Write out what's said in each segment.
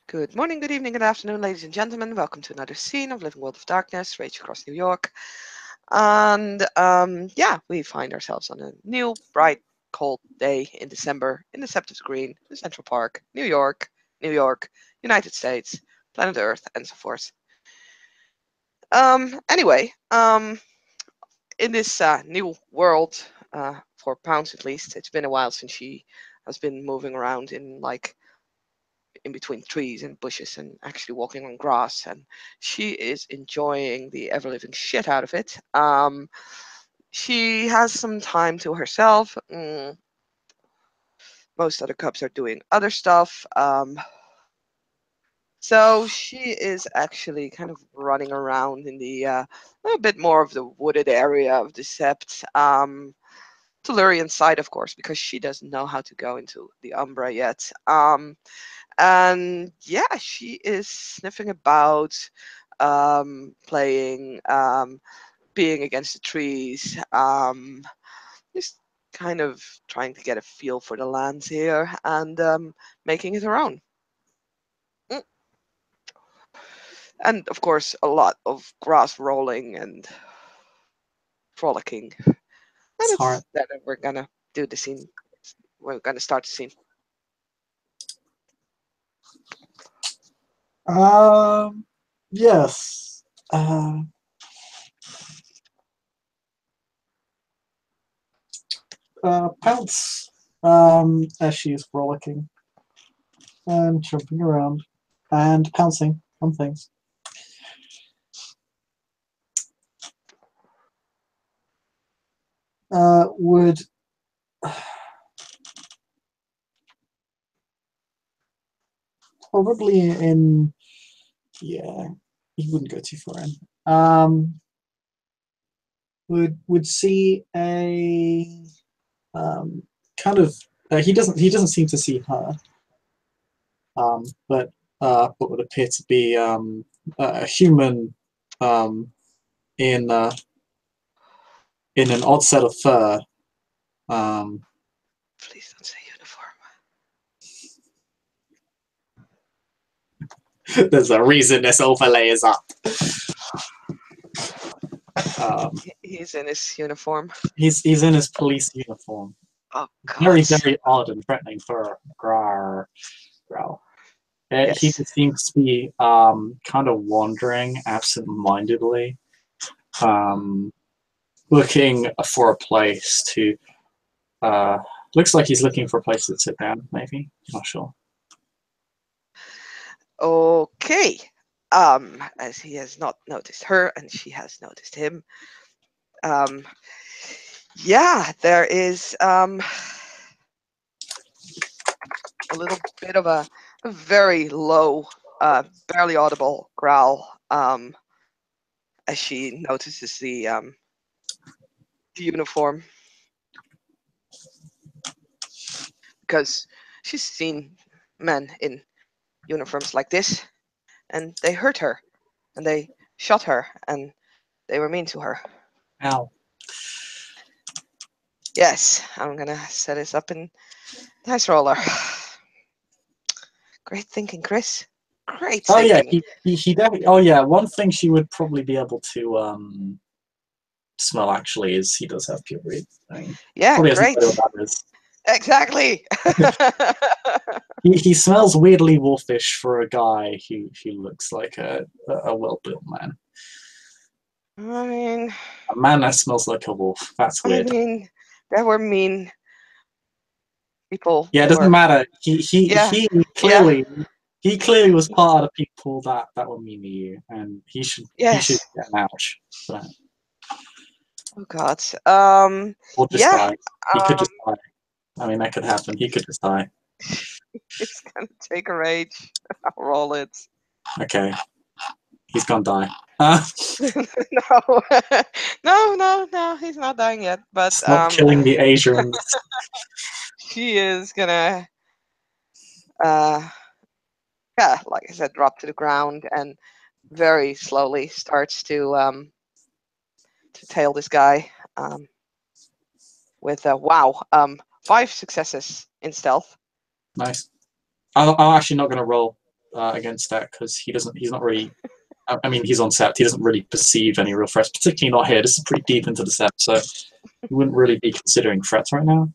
Good morning, good evening, good afternoon, ladies and gentlemen. Welcome to another scene of Living World of Darkness, Rage Across New York. And yeah, we find ourselves on a new, bright, cold day in December in the Sept Green, the Central Park, New York, United States, planet Earth, and so forth. Anyway, in this new world, for Pounds at least, it's been a while since she has been moving around in between trees and bushes and actually walking on grass, and she is enjoying the ever living shit out of it. She has some time to herself. Most other cubs are doing other stuff. So she is actually kind of running around in the a bit more of the wooded area of the Sept. Tellurian side, of course, because she doesn't know how to go into the Umbra yet. And yeah, she is sniffing about, playing, being against the trees, just kind of trying to get a feel for the lands here and making it her own. Mm. And of course, a lot of grass rolling and frolicking. And It's hard. it's that we're gonna do the scene. We're gonna start the scene. Yes. Pounce, as she is frolicking and jumping around and pouncing on things. Would probably yeah, he wouldn't go too far in. Would see a kind of he doesn't seem to see her, but what would appear to be a human in in an odd set of fur. Please don't say uniform. There's a reason this overlay is up. He's in his uniform. He's in his police uniform. Oh God. Very odd and threatening for Growl. He Yes. seems to be kind of wandering absent-mindedly, looking for a place to. Looks like he's looking for a place to sit down. Maybe, not sure. Okay. As he has not noticed her and she has noticed him. Yeah, there is a little bit of a very low, barely audible growl as she notices the uniform, because she's seen men in uniforms like this, and they hurt her, and they shot her, and they were mean to her. Ow. Yes, I'm gonna set this up in Dice Roller. Great thinking, Chris. Great Oh yeah, thinking. he definitely. Oh yeah, one thing she would probably be able to smell actually is he does have pure breed. I mean, Yeah, probably has no idea great. what that is. Exactly. He smells weirdly wolfish for a guy who looks like a well-built man. I mean, A man that smells like a wolf. That's I weird. mean, there were mean people Yeah, it that doesn't were. matter. Yeah, yeah, He clearly was part of the people that were mean to you, and he should yes. get an ouch for that. Oh God. Or just Yeah. die. He could Um, just die. I mean, that could happen. He could just die. it's gonna take a rage. I'll roll it. Okay, he's gonna die. No, no. He's not dying yet. But Stop killing the Asians. she is gonna, uh, yeah, like I said, drop to the ground and very slowly starts to tail this guy. With wow, 5 successes in stealth. Nice. I'm actually not gonna roll. against that because he's not really. I mean, he's on Sept. He doesn't really perceive any real threats, particularly not here. This is pretty deep into the Sept, so he wouldn't really be considering threats right now.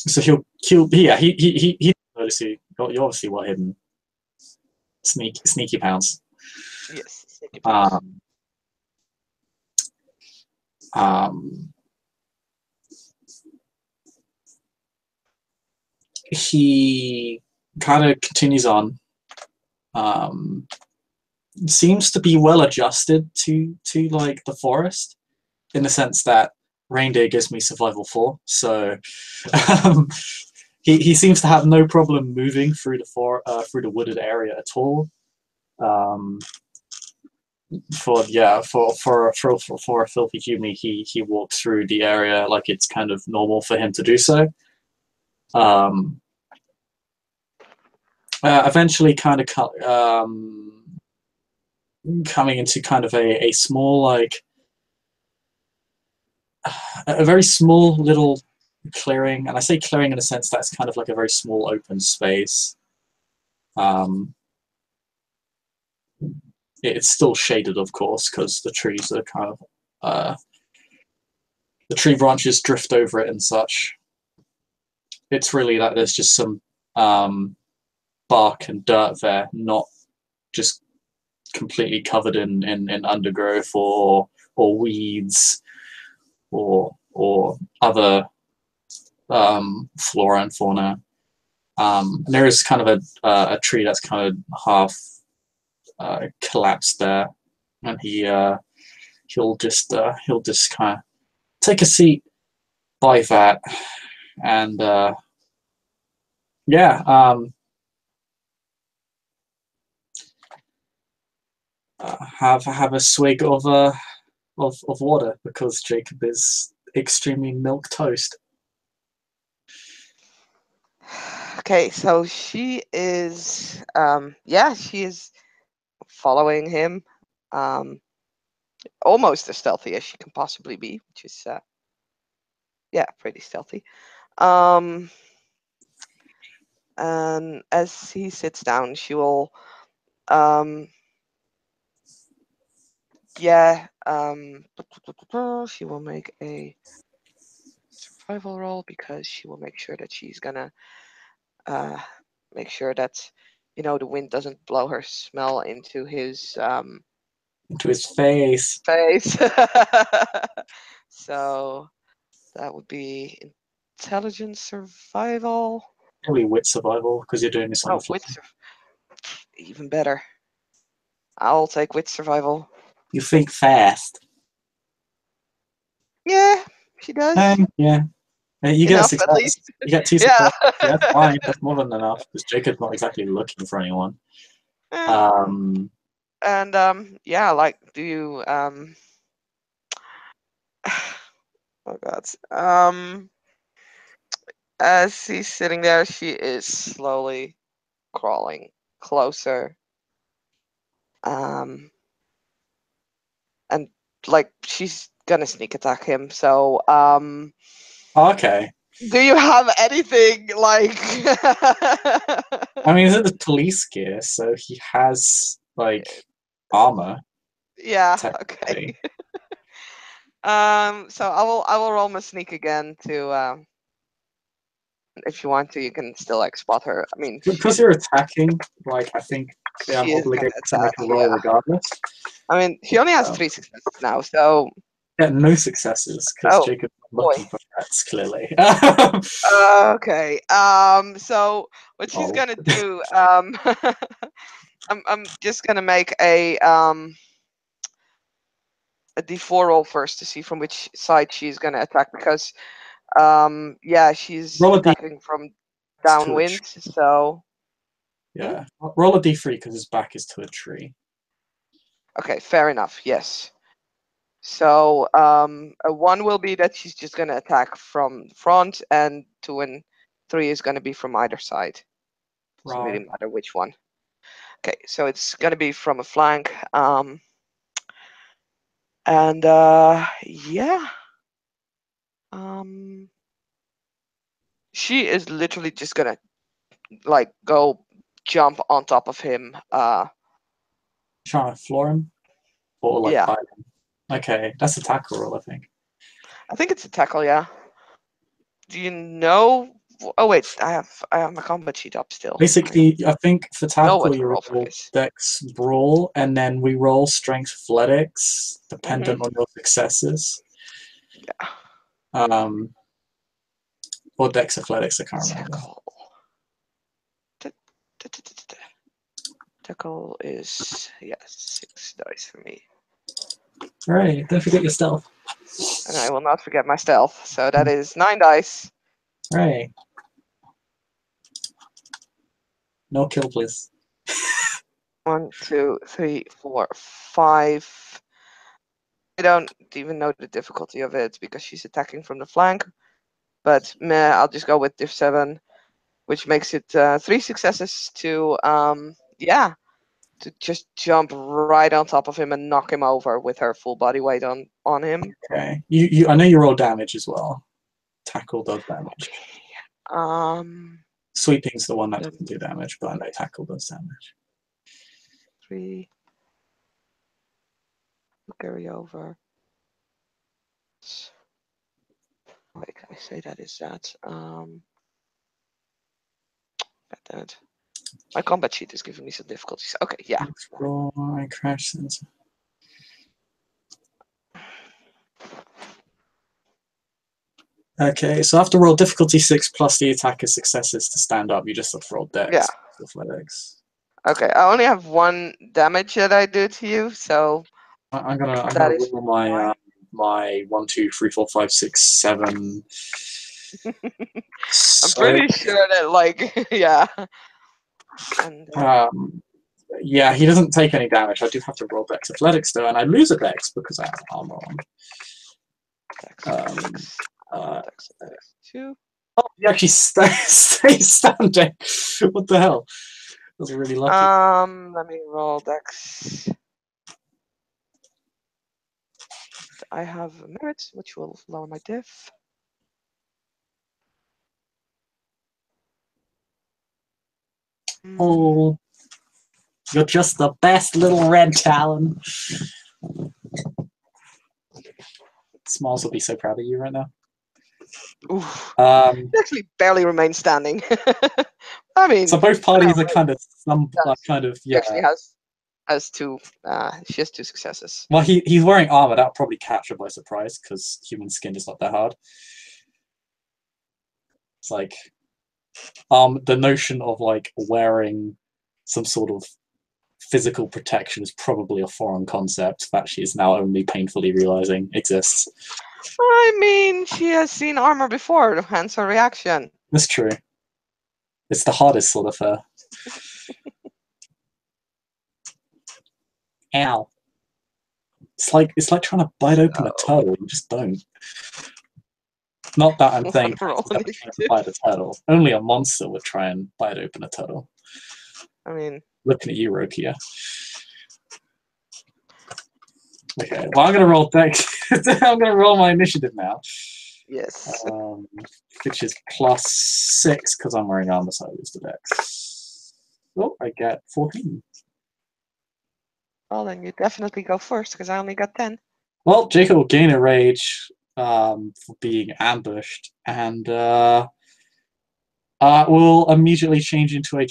So he obviously you obviously were hidden. Sneaky pounce. Yes, sneaky pounce. He kind of continues on. Seems to be well adjusted to like the forest, in the sense that reindeer gives me survival 4, so he seems to have no problem moving through the wooded area at all. For a filthy human, he walks through the area like it's kind of normal for him to do so. Eventually, kind of coming into kind of a small, like a very small little clearing, and I say clearing in a sense that's kind of like a very small open space. It's still shaded, of course, because the trees are kind of the tree branches drift over it and such. It's really that there's just some bark and dirt there, not just completely covered in undergrowth or weeds or other flora and fauna. And there is kind of a tree that's kind of half collapsed there, and he'll just kind of take a seat by that, and have a swig of water because Jacob is extremely milk toast. Okay, so she is, she is following him, almost as stealthy as she can possibly be, which is, pretty stealthy. And as he sits down, she will, she will make a survival roll because she will make sure that she's gonna make sure that the wind doesn't blow her smell into his face. So that would be intelligence survival. Probably wit survival because you're doing this on the fly. Even better. I'll take wit survival. You think fast. Yeah, she does. Yeah. You get a success. At least. You get 2 successes. Yeah, that's fine. That's more than enough because Jacob's not exactly looking for anyone. And do you oh god. As he's sitting there, she is slowly crawling closer. And like she's gonna sneak attack him. So okay. Do you have anything like I mean, he's in the police gear, so he has like armor. Yeah, okay. So I will roll my sneak again to if you want to, you can still like spot her. I mean, because you're attacking, like I think I'm obligated to make a roll regardless. I mean, she only has 3 successes now, so yeah, no successes because Jacob's looking for threats clearly. Okay. So what she's gonna do? I'm just gonna make a D4 roll first to see from which side she's gonna attack because she's attacking from downwind. So yeah, roll a D3 because his back is to a tree. Okay, fair enough. Yes. So a 1 will be that she's just gonna attack from front, and 2 and 3 is gonna be from either side. Doesn't really matter which one. Okay, so it's gonna be from a flank. She is literally just gonna like go jump on top of him. Trying to floor him? Or like Yeah, bite him? Okay, that's a tackle roll, I think. I think it's a tackle. Yeah. Do you know? Oh wait, I have my combat sheet up still. Basically, I think for Know what tackle to you roll for roll this. dex brawl, and then we roll strength athletics, dependent Mm-hmm. on your successes. Yeah. Or dex athletics, I can't remember. Tackle. Tackle is, yes, 6 dice for me. Right, don't forget your stealth. And I will not forget my stealth. So that is 9 dice. Right. No kill, please. 1, 2, 3, 4, 5. I don't even know the difficulty of it because she's attacking from the flank. But meh, I'll just go with diff 7, which makes it 3 successes to, yeah, to just jump right on top of him and knock him over with her full body weight on him. Okay. I know you roll damage as well. Tackle does damage. Sweeping's the one that doesn't do damage, but I know tackle does damage. 3. Carry over. Wait, can I say that is that? Damn it. My combat sheet is giving me some difficulties. Okay, yeah. Roll my crash sensor. Okay, so after roll difficulty 6 plus the attacker's successes to stand up, you just have to roll dex. Yeah. Athletics. Okay, I only have 1 damage that I do to you, so I'm gonna that is roll my my 1, 2, 3, 4, 5, 6, 7. I'm pretty sure that, like, yeah. And yeah, he doesn't take any damage. I do have to roll dex athletics though, and I lose a dex because I have armor on. Dex 2. Oh, he actually stays standing. What the hell? That was really lucky. Let me roll Dex. I have merit, which will lower my diff. Oh, you're just the best little red Talon. Smalls will be so proud of you right now. Oof. He actually barely remains standing. I mean, so both parties are kind of She actually has 2. She has 2 successes. Well, he's wearing armor. That'll probably catch her by surprise because human skin is not that hard. It's like the notion of like wearing some sort of physical protection is probably a foreign concept that she is now only painfully realizing exists. I mean, she has seen armor before, hence her reaction. That's true. It's the hardest sort of her. Ow. It's like trying to bite open a turtle. You just don't. Not that I'm saying trying to bite a turtle. Only a monster would try and bite open a turtle. I mean, looking at you, Rokia. Okay, well I'm gonna roll dex. I'm gonna roll my initiative now. yes. Which is +6 because I'm wearing armor, so I lose the dex. Oh, I get 14. Well, then you definitely go first because I only got 10. Well, Jacob will gain a rage for being ambushed, and will immediately change into a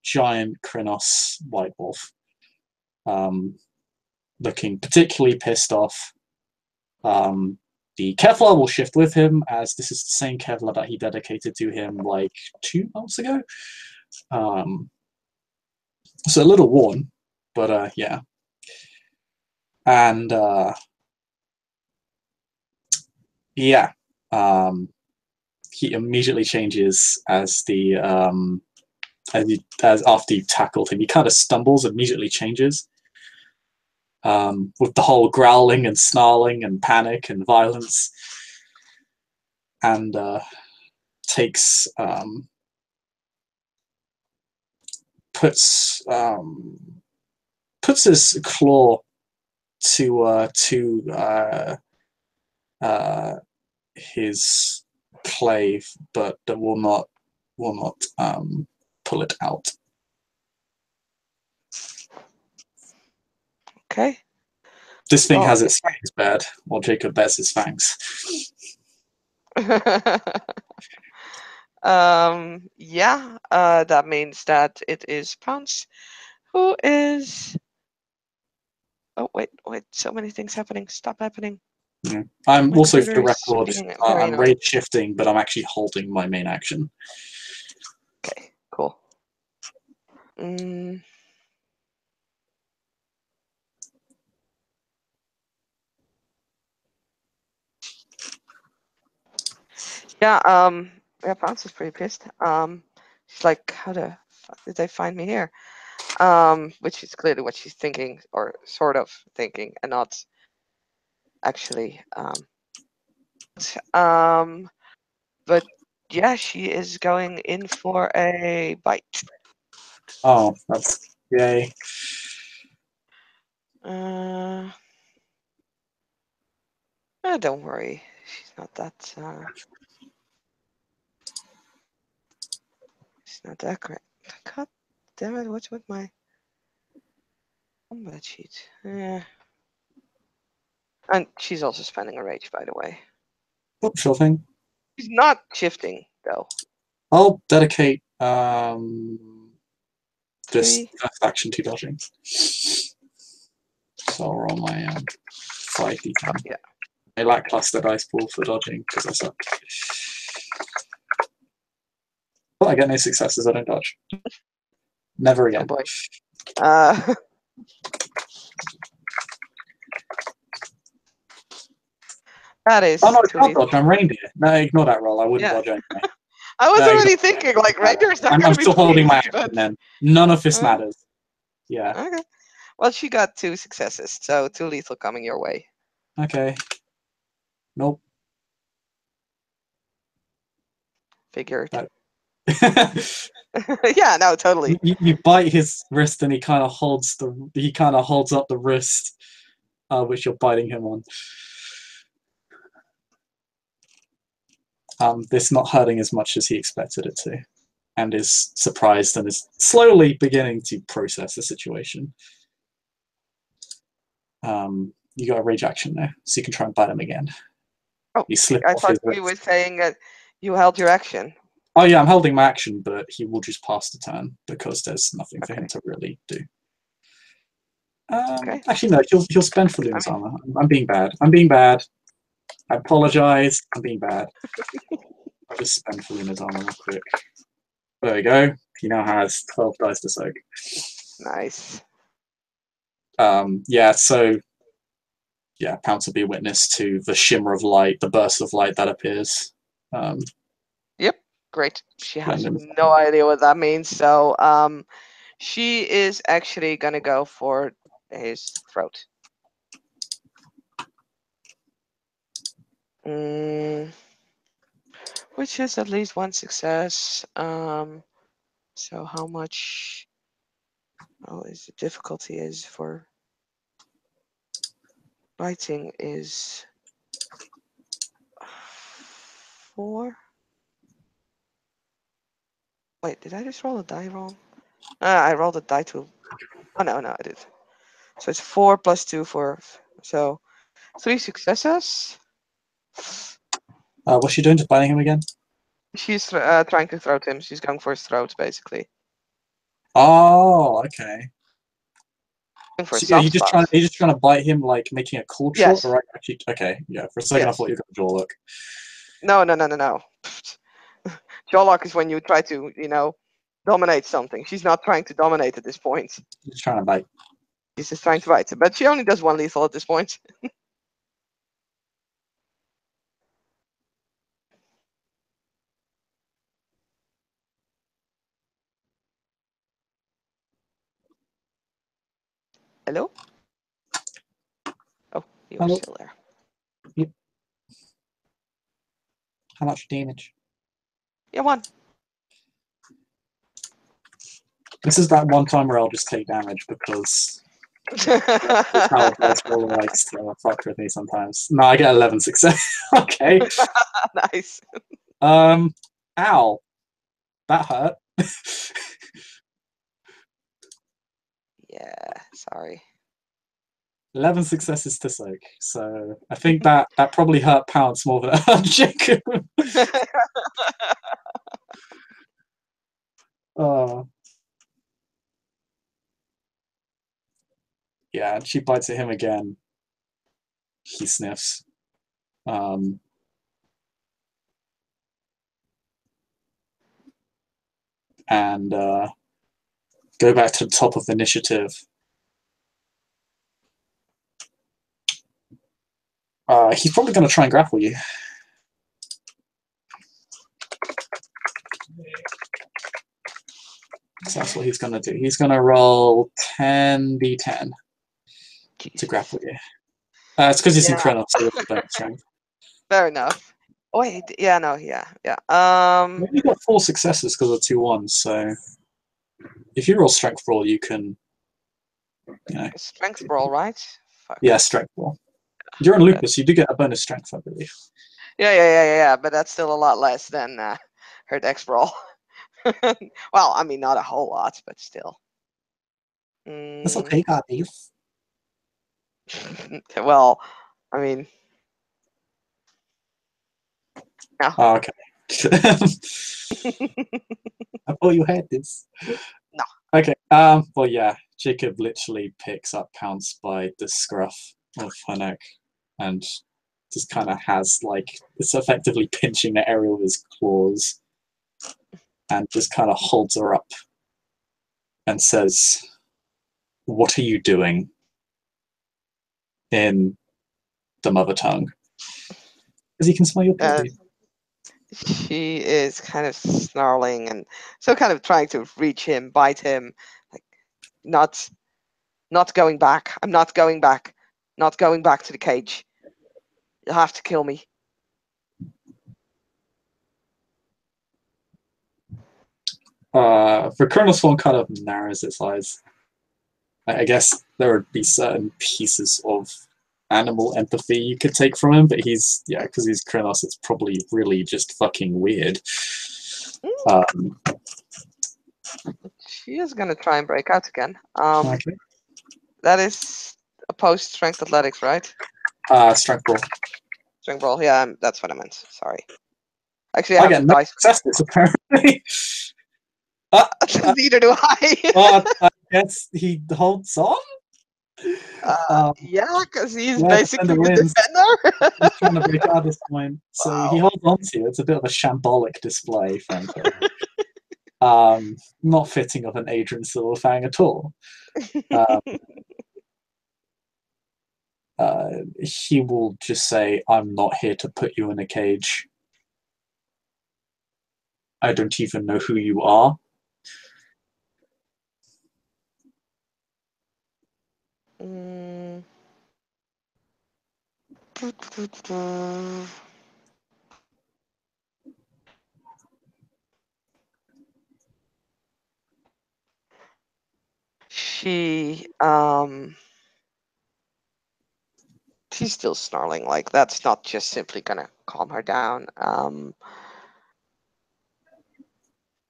giant Krynos white wolf, looking particularly pissed off. The Kevlar will shift with him, as this is the same Kevlar that he dedicated to him like 2 months ago. So a little worn, but yeah. And yeah, he immediately changes as the as after you've tackled him. He kind of stumbles, immediately changes, with the whole growling and snarling and panic and violence, and takes puts his claw to his clave, but that will not will not pull it out. Okay. This thing Well, has its fangs bared, while Jacob bears his fangs. Yeah, that means that it is Pounce who is. Oh, wait, so many things happening. Stop happening. Yeah. I'm My also, for the computer is record, being very I'm annoying. rage shifting, but I'm actually holding my main action. Okay, cool. Mm. Yeah, Pounce is pretty pissed. She's like, how the fuck did they find me here? Which is clearly what she's thinking, or sort of thinking, and not actually. But yeah, she is going in for a bite. Oh, that's yay. Don't worry, she's not that. She's not that great. God damn it! What's with my combat sheet? Yeah. And she's also spending a rage, by the way. Oh, sure thing. She's not shifting though. I'll dedicate this 3. first action to dodging. So I'll roll my 5d10. Oh, yeah. A lackluster dice pool for dodging because I suck. But I get no successes, I don't dodge. Never Oh again. boy. That is. Oh no, it's too not lethal. dodge, I'm reindeer. No, ignore that roll, I wouldn't Yeah. dodge anyway. I was No, already thinking, like, Reindeer's not I'm going to be still holding my pleased, action but... then. None of this matters. Yeah. Okay. Well, she got 2 successes, so 2 lethal coming your way. Okay. Nope. Figured. No. Yeah, no, totally. You bite his wrist and he kind of holds up the wrist which you're biting him on. This not hurting as much as he expected it to, and is surprised and is slowly beginning to process the situation. You got a rage action there, so you can try and bite him again. Oh, you slip I off thought his you were wrist. saying that you held your action. Oh yeah, I'm holding my action, but he will just pass the turn because there's nothing for him to really do. Okay. Actually, no, he'll spend for Luna's armor. I'm being bad. I'm being bad. I apologize. I'm being bad. I'll just spend for Luna's armor real quick. There we go. He now has 12 dice to soak. Nice. Yeah, so yeah, Pounce will be witness to the shimmer of light, the burst of light that appears. Yep. Great. She has Random. no idea what that means, so she is actually gonna go for his throat. Which is at least 1 success. So how much? Oh, is the difficulty is for biting is 4. Wait, did I just roll a die wrong? I rolled a die too. Oh no, I did. So it's 4 plus 2 for, so 3 successes. What's she doing? Just biting him again? She's trying to throat him. She's going for his throat, basically. Oh, okay. Going for a So, yeah, soft spot. you're just trying to bite him, like making a cold Yes. shot, or actually? Okay, yeah. For a second, Yes. I thought you got a jaw look. No. Jawlock is when you try to, dominate something. She's not trying to dominate at this point. Just trying to bite. She's just trying to bite. But she only does 1 lethal at this point. Hello? Oh, you're Hello. still there. Yep. How much damage? Yeah, 1. This is that one time where I'll just take damage because it's how Dice Roller likes to fuck with me sometimes. No, I get 11 success. Okay. Nice. Ow. that hurt. Yeah, sorry. 11 successes to soak. So I think that probably hurt Pounce more than it hurt Jacob. Yeah, and she bites at him again. He sniffs. And go back to the top of the initiative. He's probably going to try and grapple you. So that's what he's going to do. He's going to roll 10d10 to grapple you. It's because he's in Chronos, so it's bonus strength. Fair enough. Oh, wait, yeah, no, yeah. Maybe you got 4 successes because of 2 1s, so if you roll strength roll, you can, Strength roll, right? Fuck. Yeah, strength roll. You're on Lupus, you do get a bonus strength, I believe. Yeah, but that's still a lot less than her dex roll. Well, I mean, not a whole lot, but still. That's okay, guys. Well, I mean, no. Oh, okay. I thought you had this. No. Okay. Well, yeah. Jacob literally picks up Pounce by the scruff of her neck, and just kind of has it's effectively pinching the area with his claws, and just kind of holds her up, and says, "What are you doing?" in the mother tongue, because he can smell your body. She is kind of snarling and so kind of trying to reach him, bite him, like not going back. I'm not going back. Not going back to the cage. You'll have to kill me. For Colonel Swan kind of narrows its eyes. I guess there would be certain pieces of animal empathy you could take from him, but because he's Kronos, it's probably really just fucking weird. She is gonna try and break out again. Okay. That is opposed strength athletics, right? Strength roll. Strength roll, yeah, that's what I meant. Sorry. Actually, I have get the no dice. successes, apparently. Neither do I. I guess he holds on? Yeah, because he's yeah, basically the wins. defender. He's trying to break out at this point. So he holds on to you. It's a bit of a shambolic display, frankly. Not fitting of an Adrian Silverfang at all. He will just say, "I'm not here to put you in a cage. I don't even know who you are." She's still snarling. Like, that's not just simply gonna calm her down.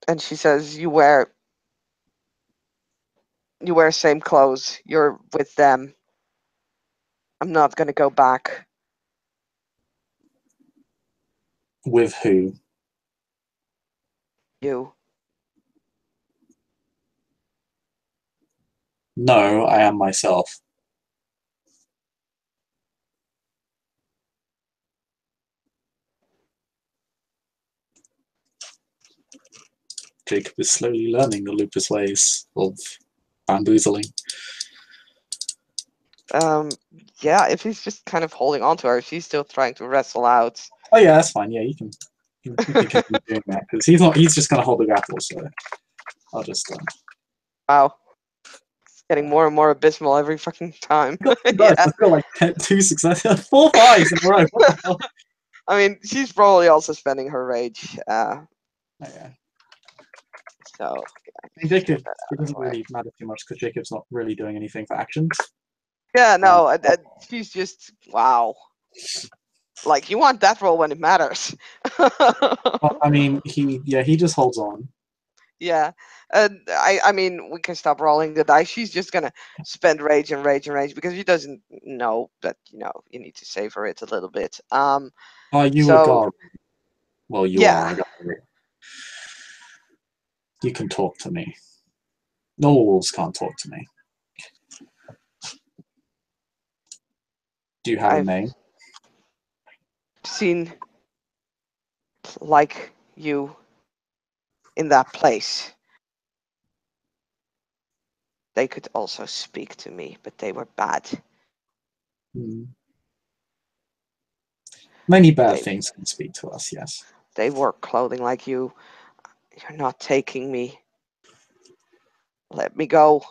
And she says, you wear same clothes. You're with them. I'm not gonna go back. With who? You. No, I am myself. Jacob is slowly learning the Lupus ways of bamboozling. Yeah, if he's just kind of holding on to her, she's still trying to wrestle out. Oh yeah, that's fine. Yeah, you can continue doing that because he's just gonna hold the grapple. So I'll just. Wow, it's getting more and more abysmal every fucking time. Yeah. I feel like 2 successes, 4 5s in a row. What the hell? I mean, she's probably also spending her rage. Okay. So. Yeah. Jacob, it doesn't really matter too much because Jacob's not really doing anything for actions. Yeah, no, she's just wow. Like, you want that roll when it matters. Well, I mean, he just holds on. Yeah. I mean, we can stop rolling the dice. She's just gonna spend rage and rage and rage because she doesn't know that, you need to savor it a little bit. Are you a So Gari? Well, you are yeah, a Gari. You can talk to me. No wolves can't talk to me. Do you have a I've name? seen like you in that place. They could also speak to me, but they were bad. Hmm. Many bad They things can speak to us, yes. they wore clothing like you. You're not taking me. Let me go.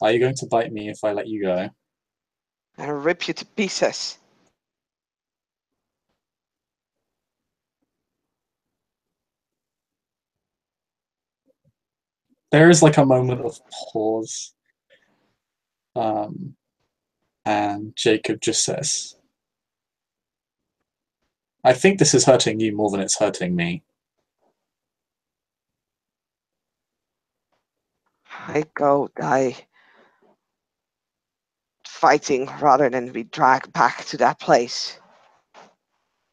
Are you going to bite me if I let you go? And rip you to pieces. There is like a moment of pause. And Jacob just says, I think this is hurting you more than it's hurting me. I go die fighting rather than be dragged back to that place.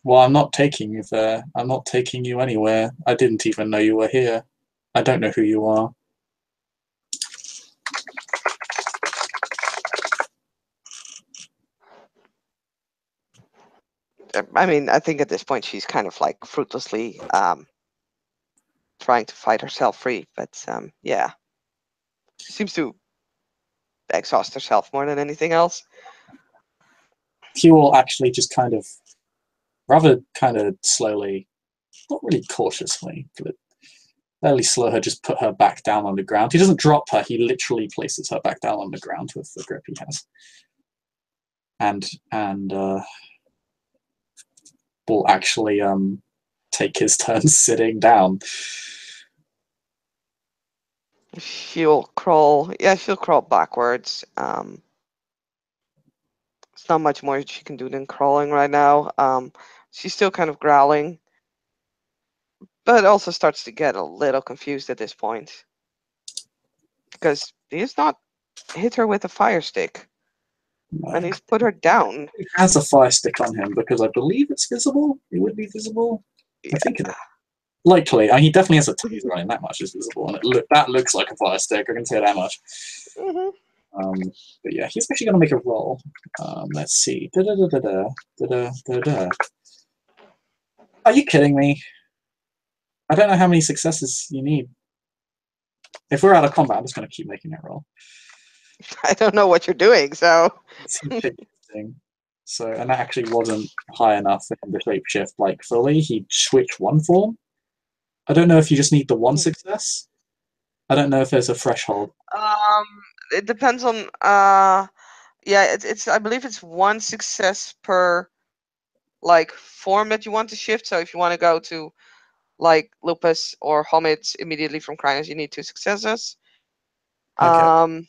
Well, I'm not taking you there. I'm not taking you anywhere. I didn't even know you were here. I don't know who you are. I mean, I think at this point she's kind of like fruitlessly trying to fight herself free. But yeah, she seems to exhaust herself more than anything else. He will actually just kind of, rather kind of slowly, not really cautiously, but fairly slow her, just put her back down on the ground. He doesn't drop her, he literally places her back down on the ground with the grip he has. And will actually take his turn sitting down. She'll crawl. Yeah, she'll crawl backwards. It's not much more she can do than crawling right now. She's still kind of growling, but also starts to get a little confused at this point because he's not hit her with a fire stick, and he's put her down. He has a fire stick on him because I believe it's visible. It would be visible. I think it is. Likely. He definitely has a taser on him. That much is visible. And that looks like a fire stick. I can say that much. Mm-hmm. But yeah, he's actually going to make a roll. Let's see. Da-da-da-da-da. Are you kidding me? I don't know how many successes you need. If we're out of combat, I'm just going to keep making that roll. I don't know what you're doing, so. So, and that actually wasn't high enough for him to shapeshift like fully. He switched one form. I don't know if you just need the one success. I don't know if there's a threshold. It depends on. Yeah, it's. I believe it's one success per like form that you want to shift. So if you want to go to like Lupus or Homid immediately from Krynos, you need 2 successes. Okay.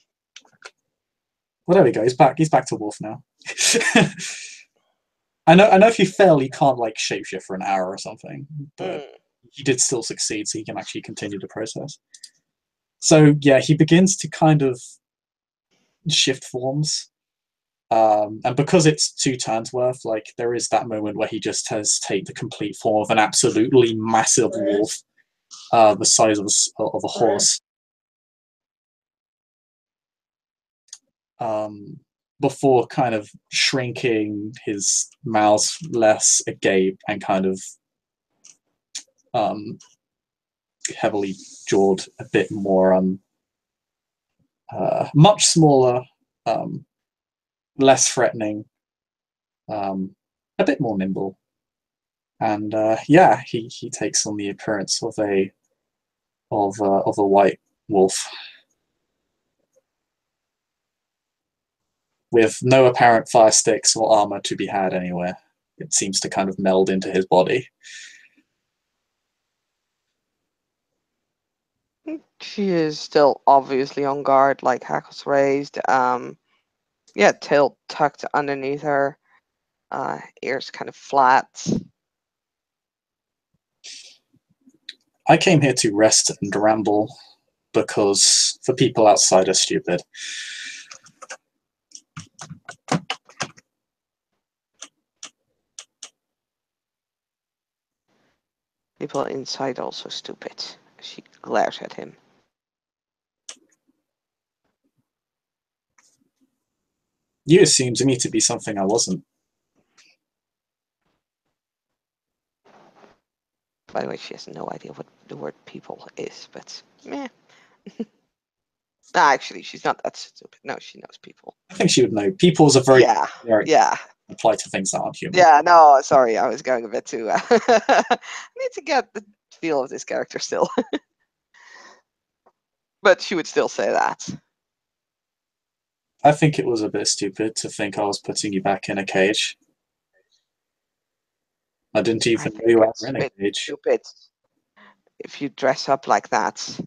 Well, there we go. He's back. He's back to Wolf now. I know if you fail, you can't like shapeshift for an hour or something, but he did still succeed, so he can actually continue the process. So yeah, he begins to kind of shift forms, and because it's 2 turns worth, like there is that moment where he just has take the complete form of an absolutely massive wolf, the size of a horse. Before kind of shrinking his mouth less agape and kind of heavily jawed a bit more, much smaller, less threatening, a bit more nimble, and yeah, he takes on the appearance of a white wolf with no apparent fire sticks or armor to be had anywhere. It seems to kind of meld into his body. She is still obviously on guard, like hackles raised. Yeah, tail tucked underneath her, ears kind of flat. I came here to rest and ramble because the people outside are stupid. People inside also stupid. She glares at him. You assumed me to be something I wasn't. By the way, she has no idea what the word people is, but meh. Actually, she's not that stupid. No, she knows people. I think she would know. People is a very generic Yeah. apply to things that aren't human. Yeah, no, sorry, I was going a bit too. I need to get the feel of this character still. But she would still say that. I think it was a bit stupid to think I was putting you back in a cage. I didn't even know you were in a cage. Stupid if you dress up like that.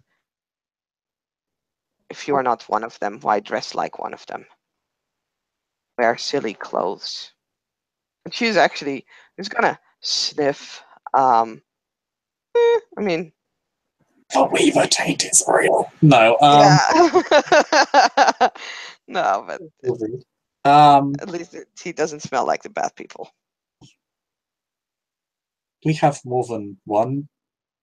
If you are not one of them, why dress like one of them? Wear silly clothes. And she's actually just gonna sniff. I mean, The Weaver taint is real. No. yeah. No, but at least he doesn't smell like the bad people. We have more than one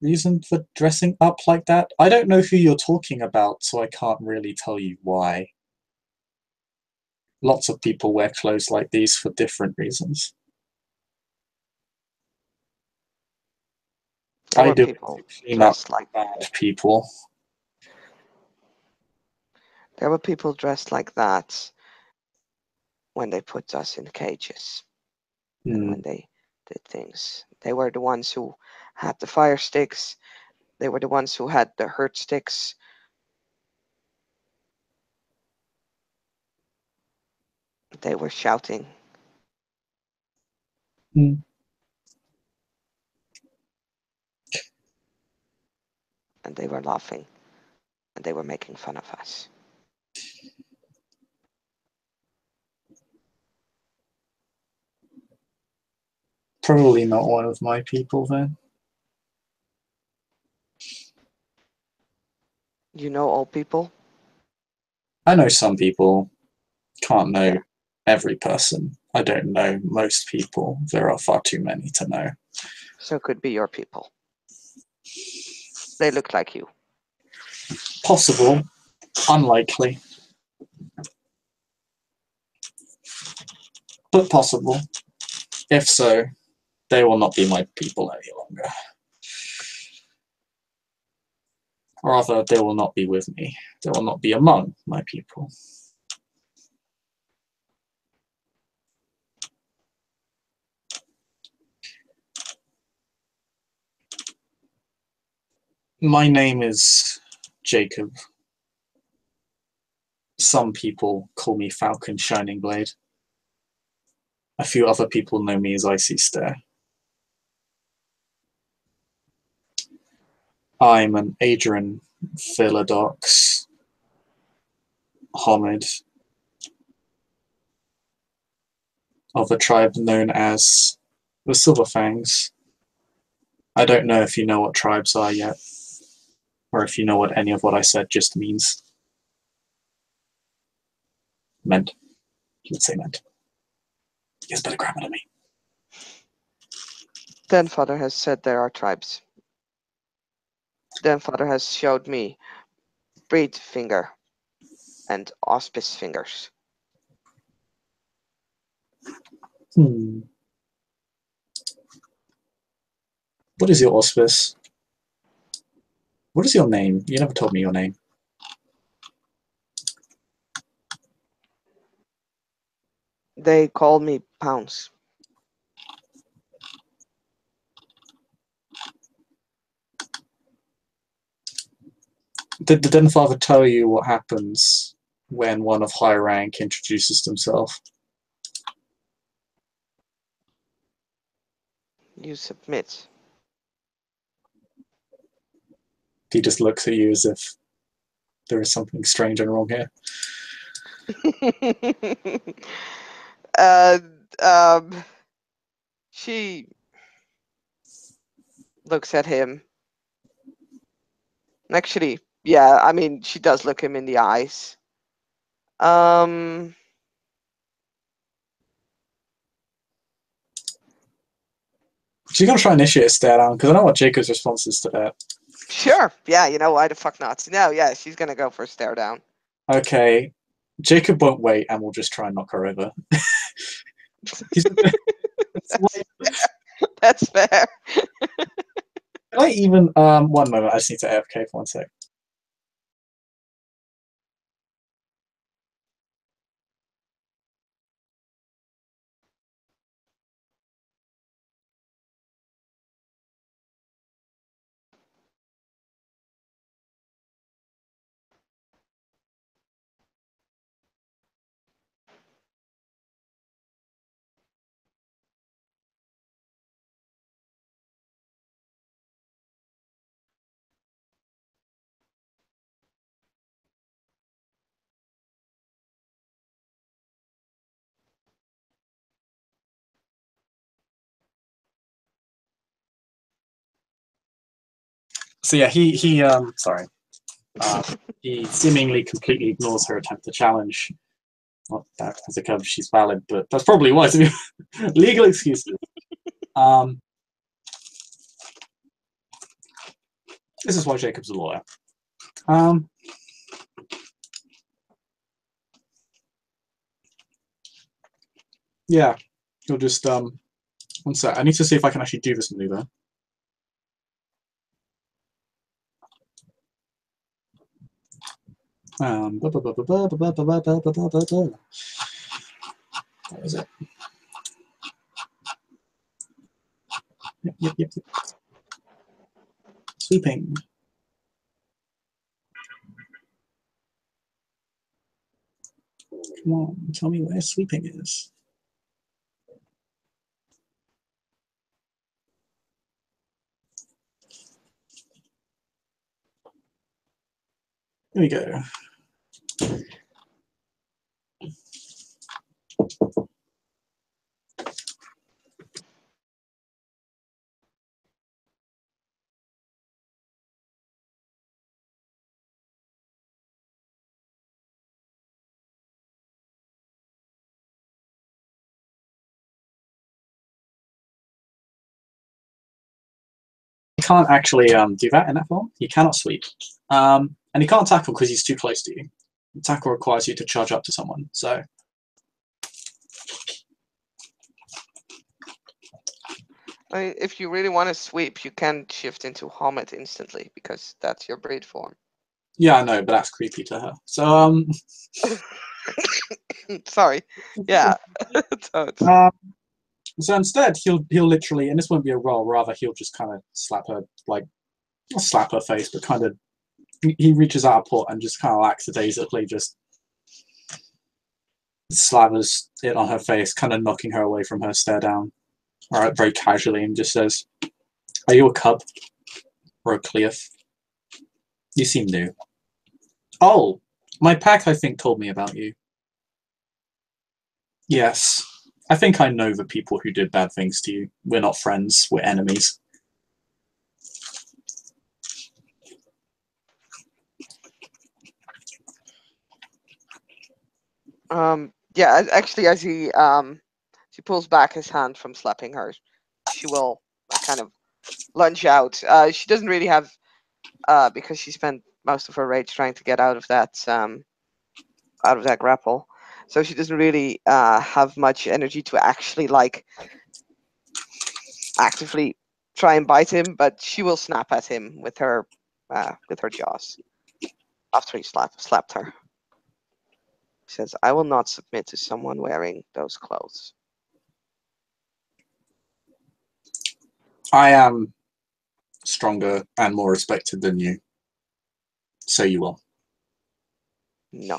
reason for dressing up like that. I don't know who you're talking about, so I can't really tell you why. Lots of people wear clothes like these for different reasons. I do it to clean up like bad people. There were people dressed like that when they put us in cages and when they did things. They were the ones who had the fire sticks. They were the ones who had the hurt sticks. They were shouting. Mm. And they were laughing. And they were making fun of us. Probably not one of my people then. You know all people? I know some people. Can't know every person. I don't know most people. There are far too many to know. So it could be your people. They look like you. Possible. Unlikely. But possible. If so, they will not be my people any longer. Rather, they will not be with me. They will not be among my people. My name is Jacob. Some people call me Falcon Shining Blade. A few other people know me as Icy Stare. I'm an Adrian Philodox homid of a tribe known as the Silverfangs. I don't know if you know what tribes are yet, or if you know what any of what I said just means. Meant. Let's say meant. He has better grammar than me. Then Father has said there are tribes. Then Father has showed me Breed Finger and Auspice Fingers. What is your auspice? What is your name? You never told me your name. They call me Pounce. Did the Den Father tell you what happens when one of high rank introduces themselves? You submit. He just looks at you as if there is something strange and wrong here. She looks at him Actually, yeah, I mean, she does look him in the eyes. She's gonna try and initiate a stare down because I know what Jacob's response is to that. Sure. Yeah, you know, why the fuck not? No, yeah, she's gonna go for a stare down. Okay, Jacob won't wait and we'll just try and knock her over. It's like, That's fair. can I even 1 moment, I just need to AFK for 1 sec. So yeah, he sorry. He seemingly completely ignores her attempt to challenge. Not that as a cub, she's valid, but that's probably why. To be legal excuses. This is why Jacob's a lawyer. Yeah, he'll just 1 sec. I need to see if I can actually do this maneuver. Where is it? Yep. Sweeping. Come on, tell me where sweeping is. Here we go. You can't actually do that in that form. You cannot sweep. And you can't tackle because he's too close to you. Tackle requires you to charge up to someone, so. I mean, if you really want to sweep, you can shift into Hommet instantly because that's your breed form. Yeah, I know, but that's creepy to her. So Sorry. Yeah. So instead, he'll literally, and this won't be a roll. Rather, he'll just kind of slap her, like, not slap her face, but kind of. He reaches out a paw and just kind of lackadaisically just slathers it on her face, kind of knocking her away from her stare down. All right, very casually, and just says, "Are you a cub or a Cleof? You seem new." Oh, my pack, I think, told me about you. Yes, I think I know the people who did bad things to you. We're not friends, we're enemies. Yeah, actually, as he pulls back his hand from slapping her, she will kind of lunge out. She doesn't really have, because she spent most of her rage trying to get out of that grapple, so she doesn't really have much energy to actually like actively try and bite him. But she will snap at him with her jaws after he slapped her. She says, "I will not submit to someone wearing those clothes." I am stronger and more respected than you. So you will. No.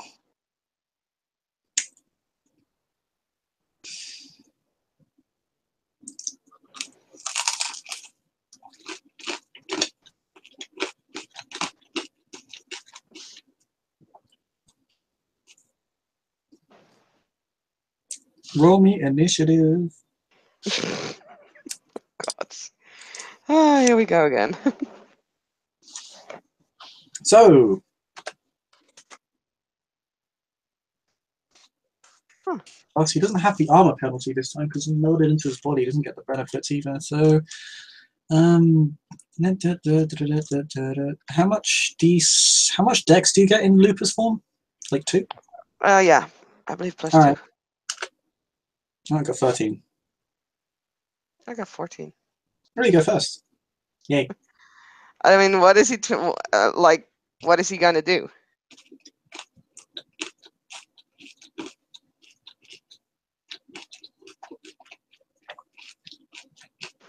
Roll me initiative. God. Ah, here we go again. So. Oh, so he doesn't have the armor penalty this time because he loaded into his body. He doesn't get the benefits either. So, how much dex do you get in Lupus form? Like 2? Yeah, I believe plus All 2. right. I got 13. I got 14. Really go first. Yay. I mean, what is he like? What is he gonna do?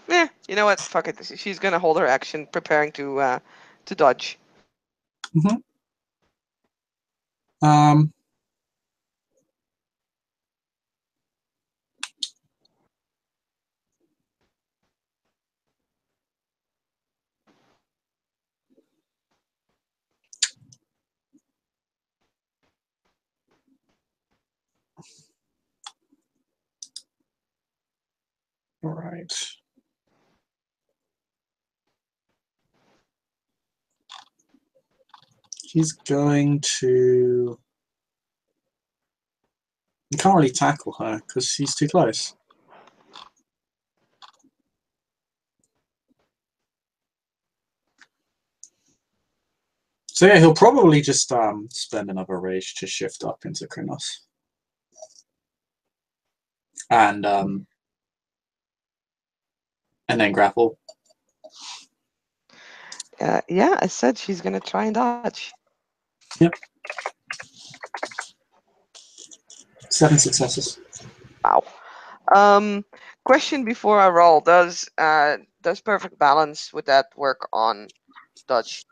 Yeah, you know what? Fuck it. She's gonna hold her action, preparing to dodge. Mm-hmm. All right. He's going to. You can't really tackle her because he's too close. So yeah, he'll probably just spend another rage to shift up into Krynos. And then grapple. Yeah, I said she's gonna try and dodge. Yep. 7 successes. Wow. Question before I roll: Does perfect balance, would that work on dodge?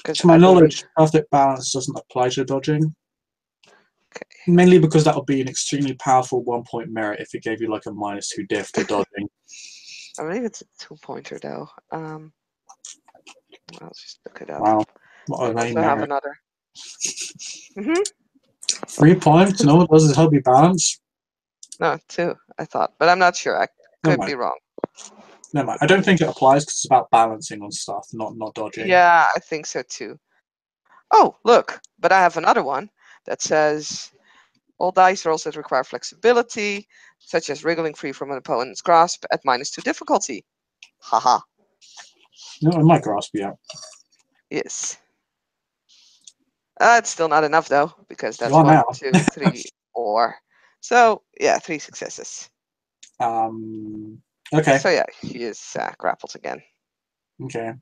To my knowledge, perfect balance doesn't apply to dodging. Okay. Mainly because that would be an extremely powerful 1-point merit if it gave you like a -2 diff to dodging. I believe it's a 2-pointer though. I'll just look it up. Wow. What a I vain also have merit. another. Mm-hmm. 3 points? No, it doesn't help you balance. No, 2, I thought, but I'm not sure. I could be wrong. Never mind. I don't think it applies because it's about balancing on stuff, not dodging. Yeah, I think so too. Oh, look, but I have another one that says all dice rolls that require flexibility, such as wriggling free from an opponent's grasp at -2 difficulty. Haha. No, I might grasp you out. Yes. It's still not enough though, because that's You are 1, now. 2, 3, 4. So yeah, 3 successes. Okay. So yeah, she is grappled again. Okay.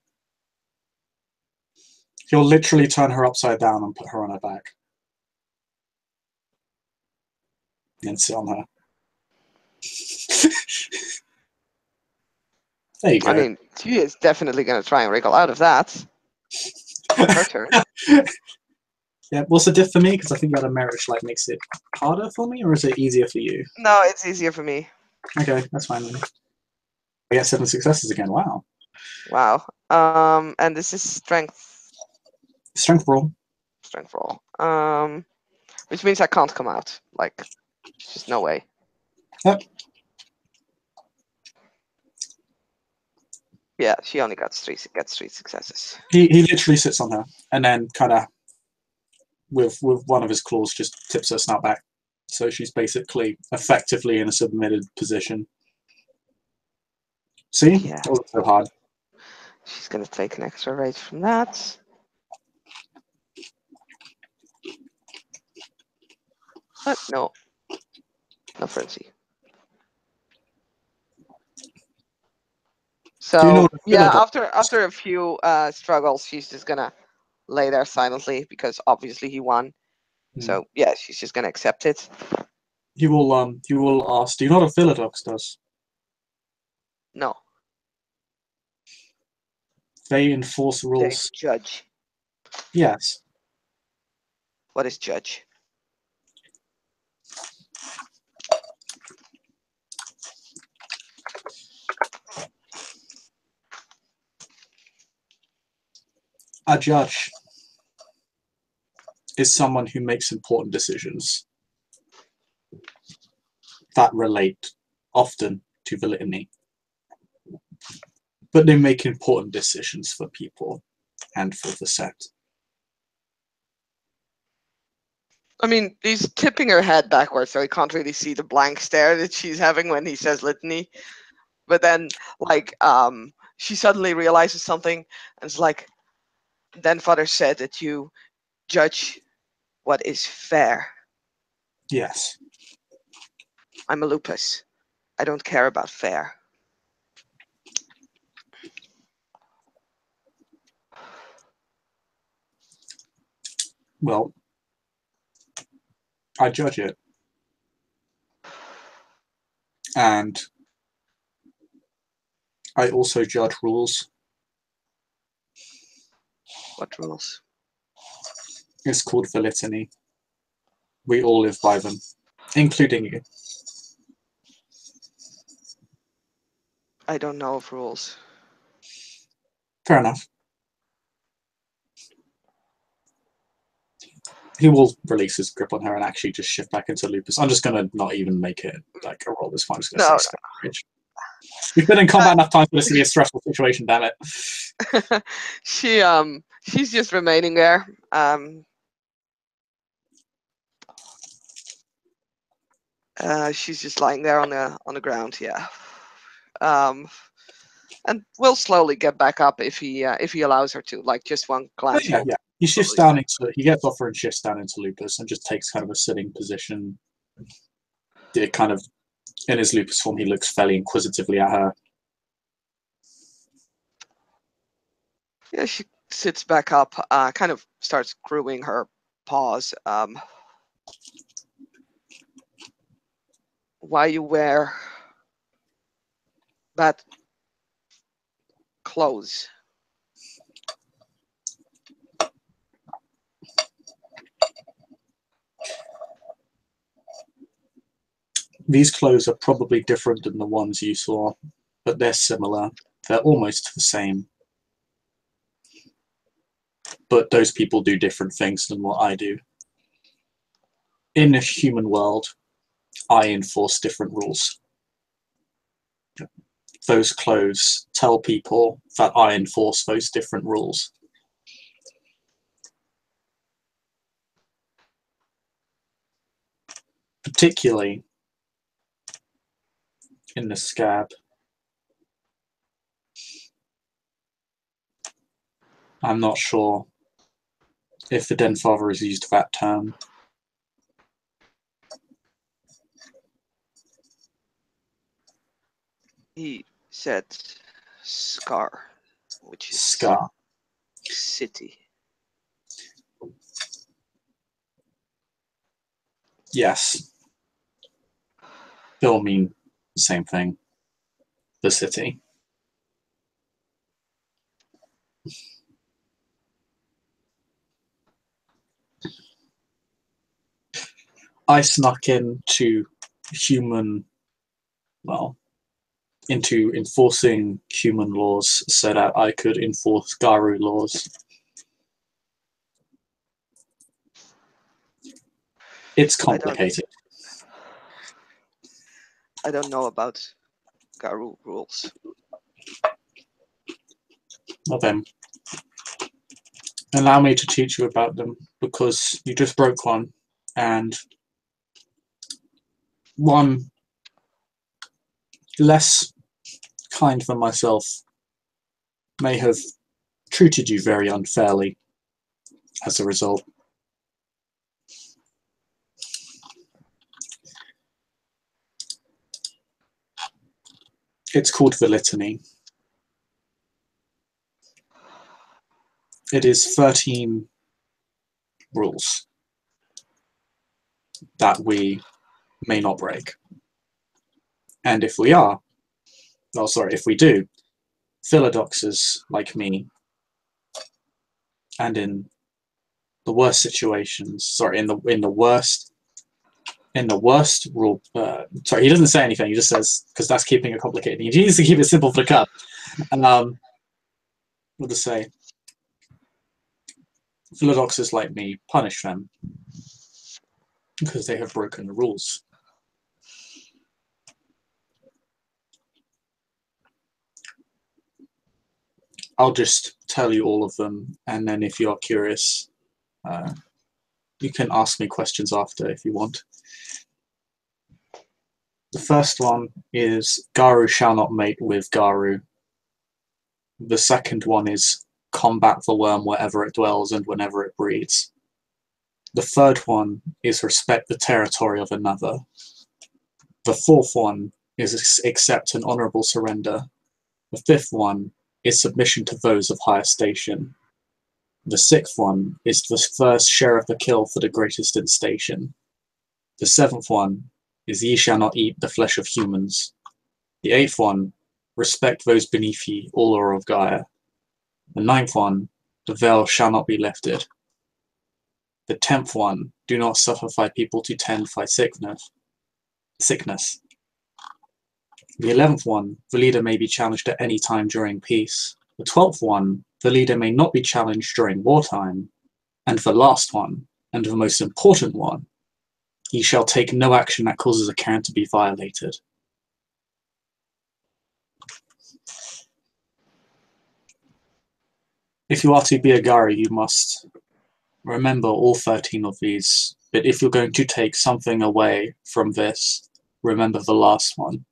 He'll literally turn her upside down and put her on her back. And sit on her. There you go. I mean, she is definitely going to try and wriggle out of that. Her turn. Yeah, what's the diff for me? Because I think you had a merit which like makes it harder for me, or is it easier for you? No, it's easier for me. Okay, that's fine then. I get 7 successes again. Wow. Wow. And this is strength. Strength roll. Strength roll. Which means I can't come out. Like, there's just no way. Yep. Yeah, she only gets 3 successes. He literally sits on her and then kind of with one of his claws just tips her snout back. So she's basically effectively in a submitted position. See? Yeah. That wasn't so hard. She's going to take an extra rage from that. But no. No frenzy. So Do you know what yeah, after a few struggles, she's just gonna lay there silently because obviously he won. So yeah, she's just gonna accept it. He will ask, do you know what a Philodox does? No. They enforce They rules. judge. Yes. What is judge? A judge is someone who makes important decisions that relate often to validity. but they make important decisions for people and for the Sept. I mean, he's tipping her head backwards, so he can't really see the blank stare that she's having when he says litany. But then, like, she suddenly realizes something, and it's like, then Father said that you judge what is fair. Yes. I'm a lupus. I don't care about fair. Well, I judge it. And I also judge rules. What rules? It's called the litany. We all live by them, including you. I don't know of rules. Fair enough. He will release his grip on her and actually just shift back into lupus. I'm just gonna not even make it like a roll this fine. I'm just gonna say rage. We've been in combat enough times for this to be a stressful situation, damn it. She's just remaining there. She's just lying there on the ground, yeah. And will slowly get back up if he allows her to, like just one glance. Yeah. He shifts down into, he gets off her and shifts down into lupus and just takes kind of a sitting position. It kind of, in his lupus form, he looks fairly inquisitively at her. Yeah, she sits back up, kind of starts grooming her paws. Why you wear that clothes? These clothes are probably different than the ones you saw, but they're similar. They're almost the same. But those people do different things than what I do. In a human world, I enforce different rules. Those clothes tell people that I enforce those different rules. Particularly in the scab. I'm not sure if the Den Father has used that term. He said scar, which is Scar. city. Yes. They'll mean the same thing. The city. I snuck into human, well, into enforcing human laws so that I could enforce Garu laws. It's complicated. I don't know about Garu rules. Well then, allow me to teach you about them, because you just broke one, and one less kind than myself may have treated you very unfairly as a result. It's called the litany. It is 13 rules that we may not break. And if we are, if we do, philodoxers like me, and in the worst situations, in the worst rule, he doesn't say anything, he just says, because that's keeping it complicated. He needs to keep it simple for the cut. We'll just say, philodoxers like me, punish them because they have broken the rules. I'll just tell you all of them, and then if you're curious, you can ask me questions after if you want. The first one is Garu shall not mate with Garu. The second one is combat the worm wherever it dwells and whenever it breeds. The third one is respect the territory of another. The fourth one is accept an honourable surrender. The fifth one is submission to those of higher station. The sixth one is the first share of the kill for the greatest in station. The seventh one is ye shall not eat the flesh of humans. The eighth one, respect those beneath ye, all are of Gaia. The ninth one, the veil shall not be lifted. The 10th one, do not suffer thy people to tend thy sickness. The 11th one, the leader may be challenged at any time during peace. The 12th one, the leader may not be challenged during wartime. And the last one, and the most important one, he shall take no action that causes a cairn to be violated. If you are to be a Gari, you must remember all 13 of these, but if you're going to take something away from this, remember the last one.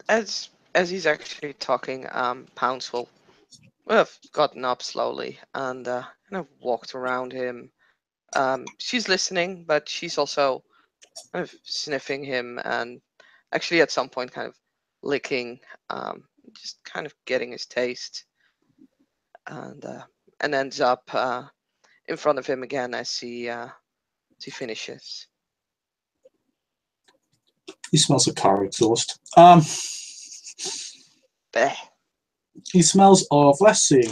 As he's actually talking, Pounce will have gotten up slowly and kind of walked around him. She's listening, but she's also kind of sniffing him and actually at some point kind of licking, just kind of getting his taste, and ends up in front of him again as he finishes. He smells of car exhaust. Blech. He smells of, let's see,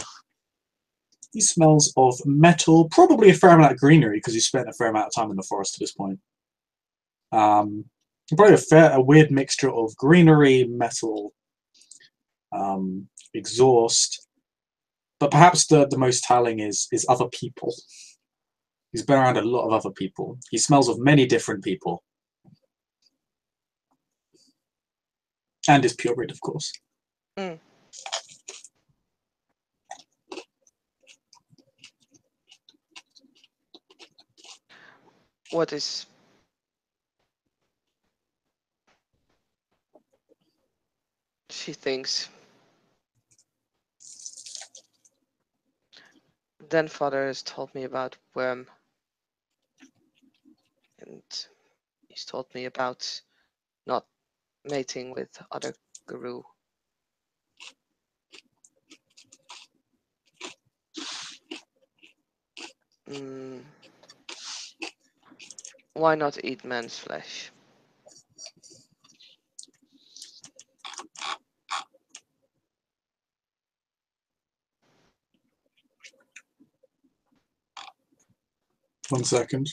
he smells of metal, probably a fair amount of greenery because he spent a fair amount of time in the forest at this point. Probably a weird mixture of greenery, metal, exhaust, but perhaps the most telling is other people. He's been around a lot of other people. He smells of many different people. And is purebred, of course. Mm. What is... She thinks. Then father has told me about Worm. And he's told me about not mating with other guru. Why not eat man's flesh? One second.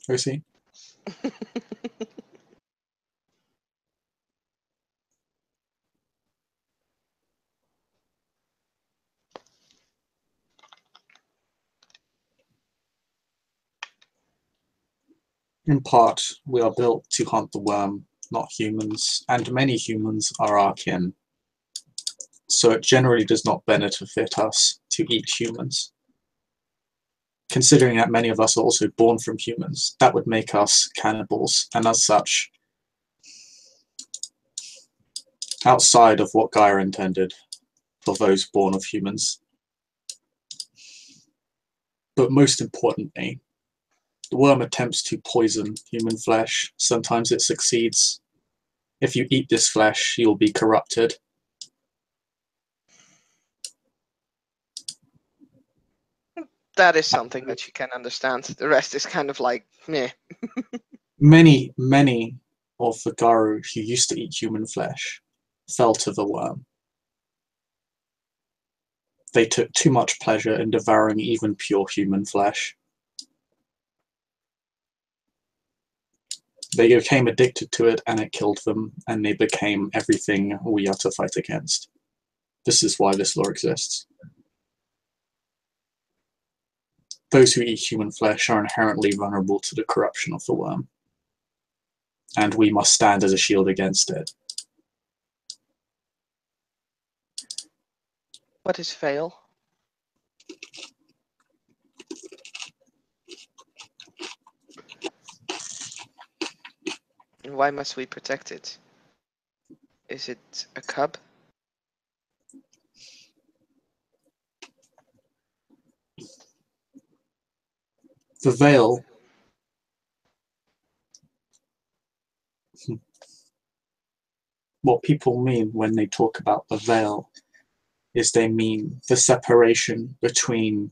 OC. In part, we are built to hunt the worm, not humans, and many humans are our kin. So it generally does not benefit us to eat humans. Considering that many of us are also born from humans, that would make us cannibals, and as such, outside of what Gaia intended for those born of humans. But most importantly, the worm attempts to poison human flesh. Sometimes it succeeds. If you eat this flesh, you'll be corrupted. That is something that you can understand. The rest is kind of like, meh. Many of the Garu who used to eat human flesh fell to the worm. They took too much pleasure in devouring even pure human flesh. They became addicted to it and it killed them, and they became everything we are to fight against. This is why this law exists. Those who eat human flesh are inherently vulnerable to the corruption of the worm. and we must stand as a shield against it. What is veil? And why must we protect it? Is it a cub? The veil, what people mean when they talk about the veil is they mean the separation between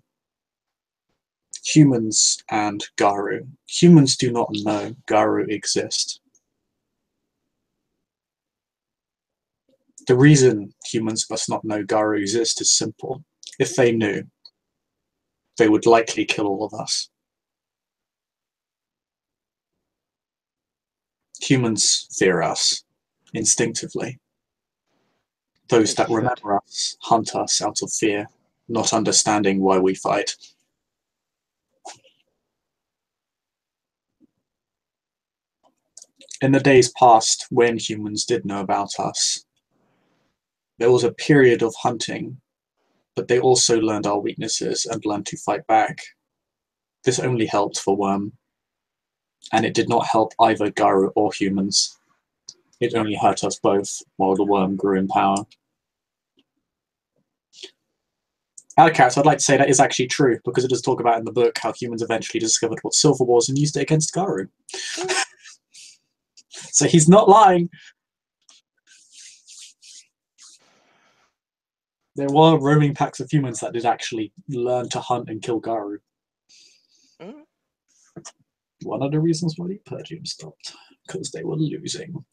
humans and Garu. Humans do not know Garu exist. The reason humans must not know Garu exists is simple. If they knew, they would likely kill all of us. Humans fear us instinctively. Those They that should. remember us hunt us out of fear, not understanding why we fight. In the days past, when humans did know about us, there was a period of hunting, but they also learned our weaknesses and learned to fight back. This only helped for Worm, and it did not help either Garu or humans. It only hurt us both while the Worm grew in power. Alcats, I'd like to say that is actually true, because it does talk about in the book how humans eventually discovered what silver was and used it against Garu. So he's not lying. There were roaming packs of humans that did actually learn to hunt and kill Garu. Mm. One of the reasons why the Purgium stopped, because they were losing.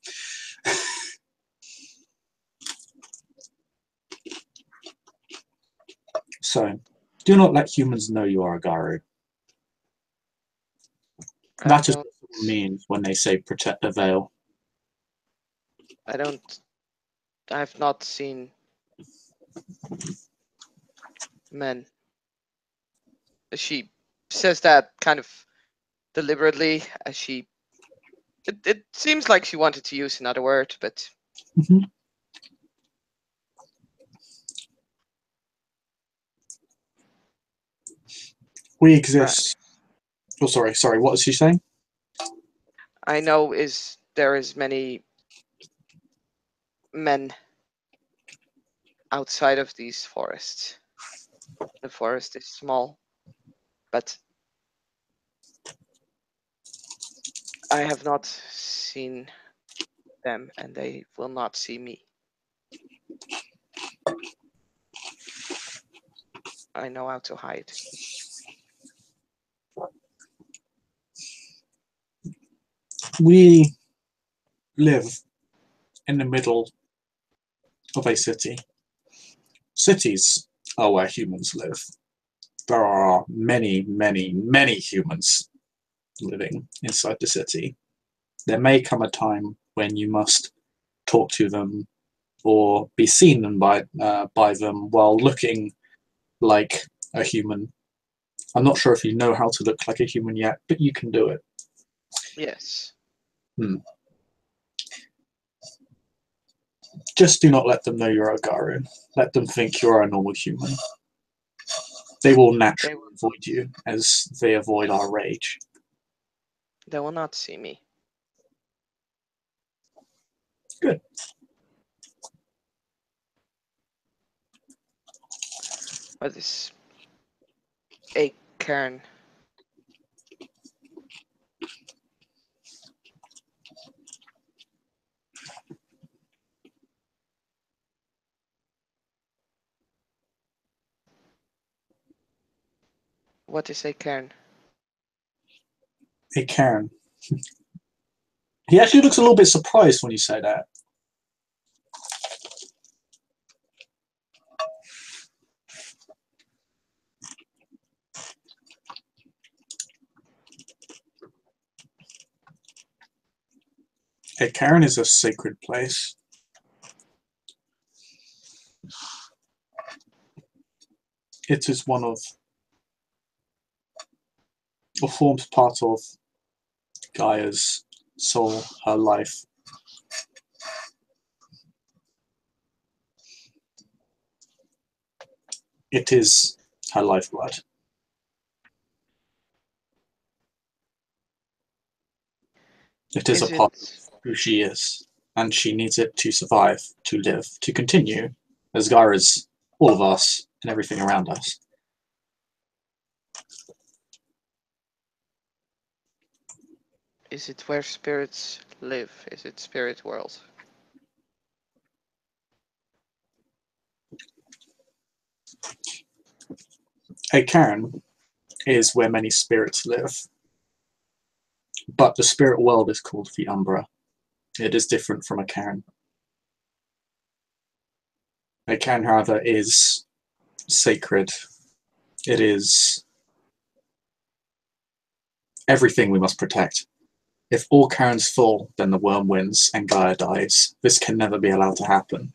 So, do not let humans know you are a Garu. That is what it means when they say protect the veil. I've not seen men. She says that kind of deliberately, as she. It seems like she wanted to use another word, but. Mm-hmm. We exist. Oh, sorry. What was she saying? I know there is many men outside of these forests. The forest is small, but I have not seen them, and they will not see me. I know how to hide. We live in the middle of a city. Cities are where humans live. There are many, many, many humans living inside the city. There may come a time when you must talk to them or be seen by them while looking like a human. I'm not sure if you know how to look like a human yet, but you can do it. Yes. Just do not let them know you're a Garu. Let them think you're a normal human. They will naturally avoid you as they avoid our rage. They will not see me. Good. What is a cairn? What is a cairn? A cairn. He actually looks a little bit surprised when you say that. A cairn is a sacred place. It is one of, or forms part of Gaia's soul, her life. It is her lifeblood. It is a part of who she is, and she needs it to survive, to live, to continue, as Gaira's all of us and everything around us. Is it where spirits live? Is it spirit world? A cairn is where many spirits live, but the spirit world is called the Umbra. It is different from a cairn. A cairn, however, is sacred. It is everything we must protect. If all cairns fall, then the worm wins and Gaia dies. This can never be allowed to happen.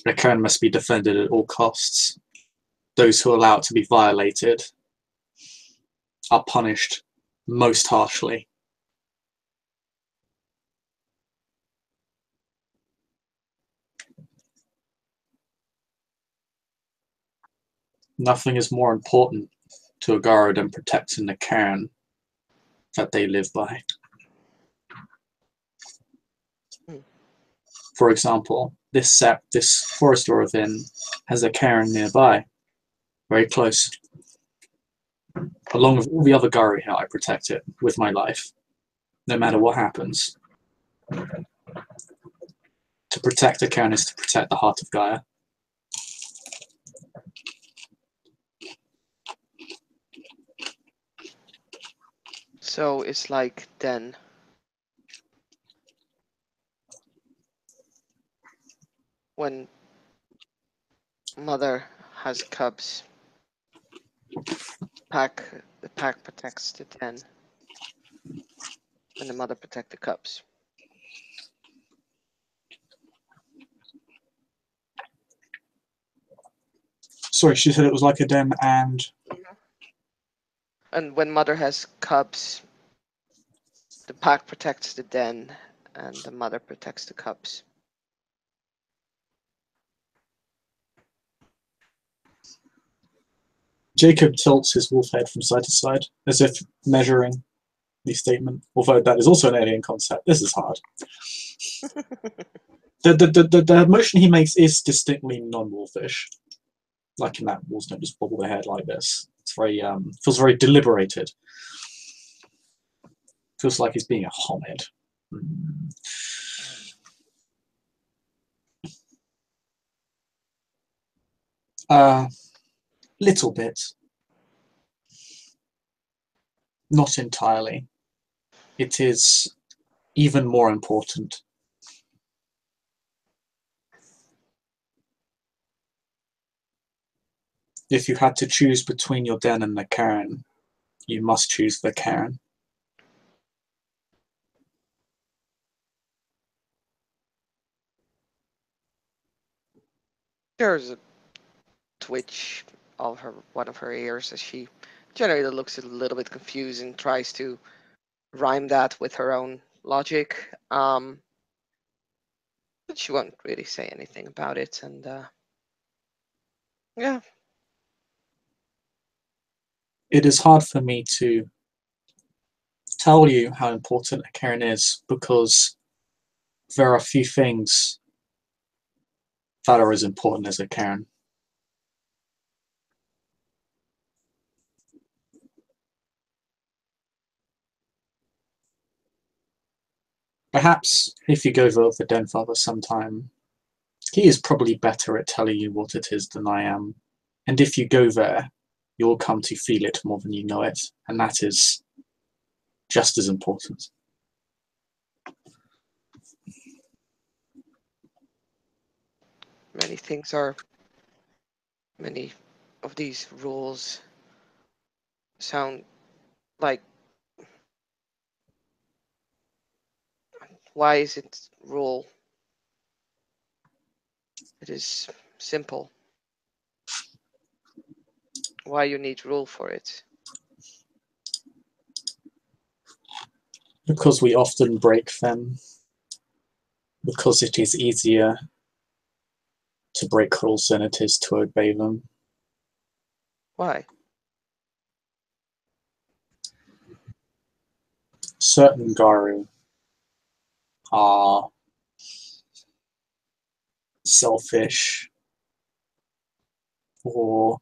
A cairn must be defended at all costs. Those who allow it to be violated are punished most harshly. Nothing is more important to a Gara than protecting the cairn that they live by. For example, this Sept, this forest we're within, has a cairn nearby, very close. Along with all the other Gari here, I protect it with my life, no matter what happens. To protect a cairn is to protect the heart of Gaia. So it's like then. When mother has cubs, the pack protects the den, and the mother protects the cubs. Sorry, she said it was like a den and... And when mother has cubs, the pack protects the den, and the mother protects the cubs. Jacob tilts his wolf head from side to side, as if measuring the statement, although that is also an alien concept. This is hard. The motion he makes is distinctly non-wolfish. Like in that, wolves don't just bobble their head like this. It's very, feels very deliberated. Feels like he's being a homid. Little bit. Not entirely. It is even more important. If you had to choose between your den and the cairn, you must choose the cairn. There's a twitch of one of her ears as she generally looks a little bit confused and tries to rhyme that with her own logic. But she won't really say anything about it, and yeah. It is hard for me to tell you how important a cairn is because there are few things that are as important as a cairn. Perhaps if you go over with the Den Father sometime, he is probably better at telling you what it is than I am. And if you go there, you'll come to feel it more than you know it, and that is just as important. Many of these rules sound like, why is it rule? It is simple. Why you need rule for it? Because we often break them. Because it is easier to break rules than it is to obey them. Why? Certain Garu are selfish or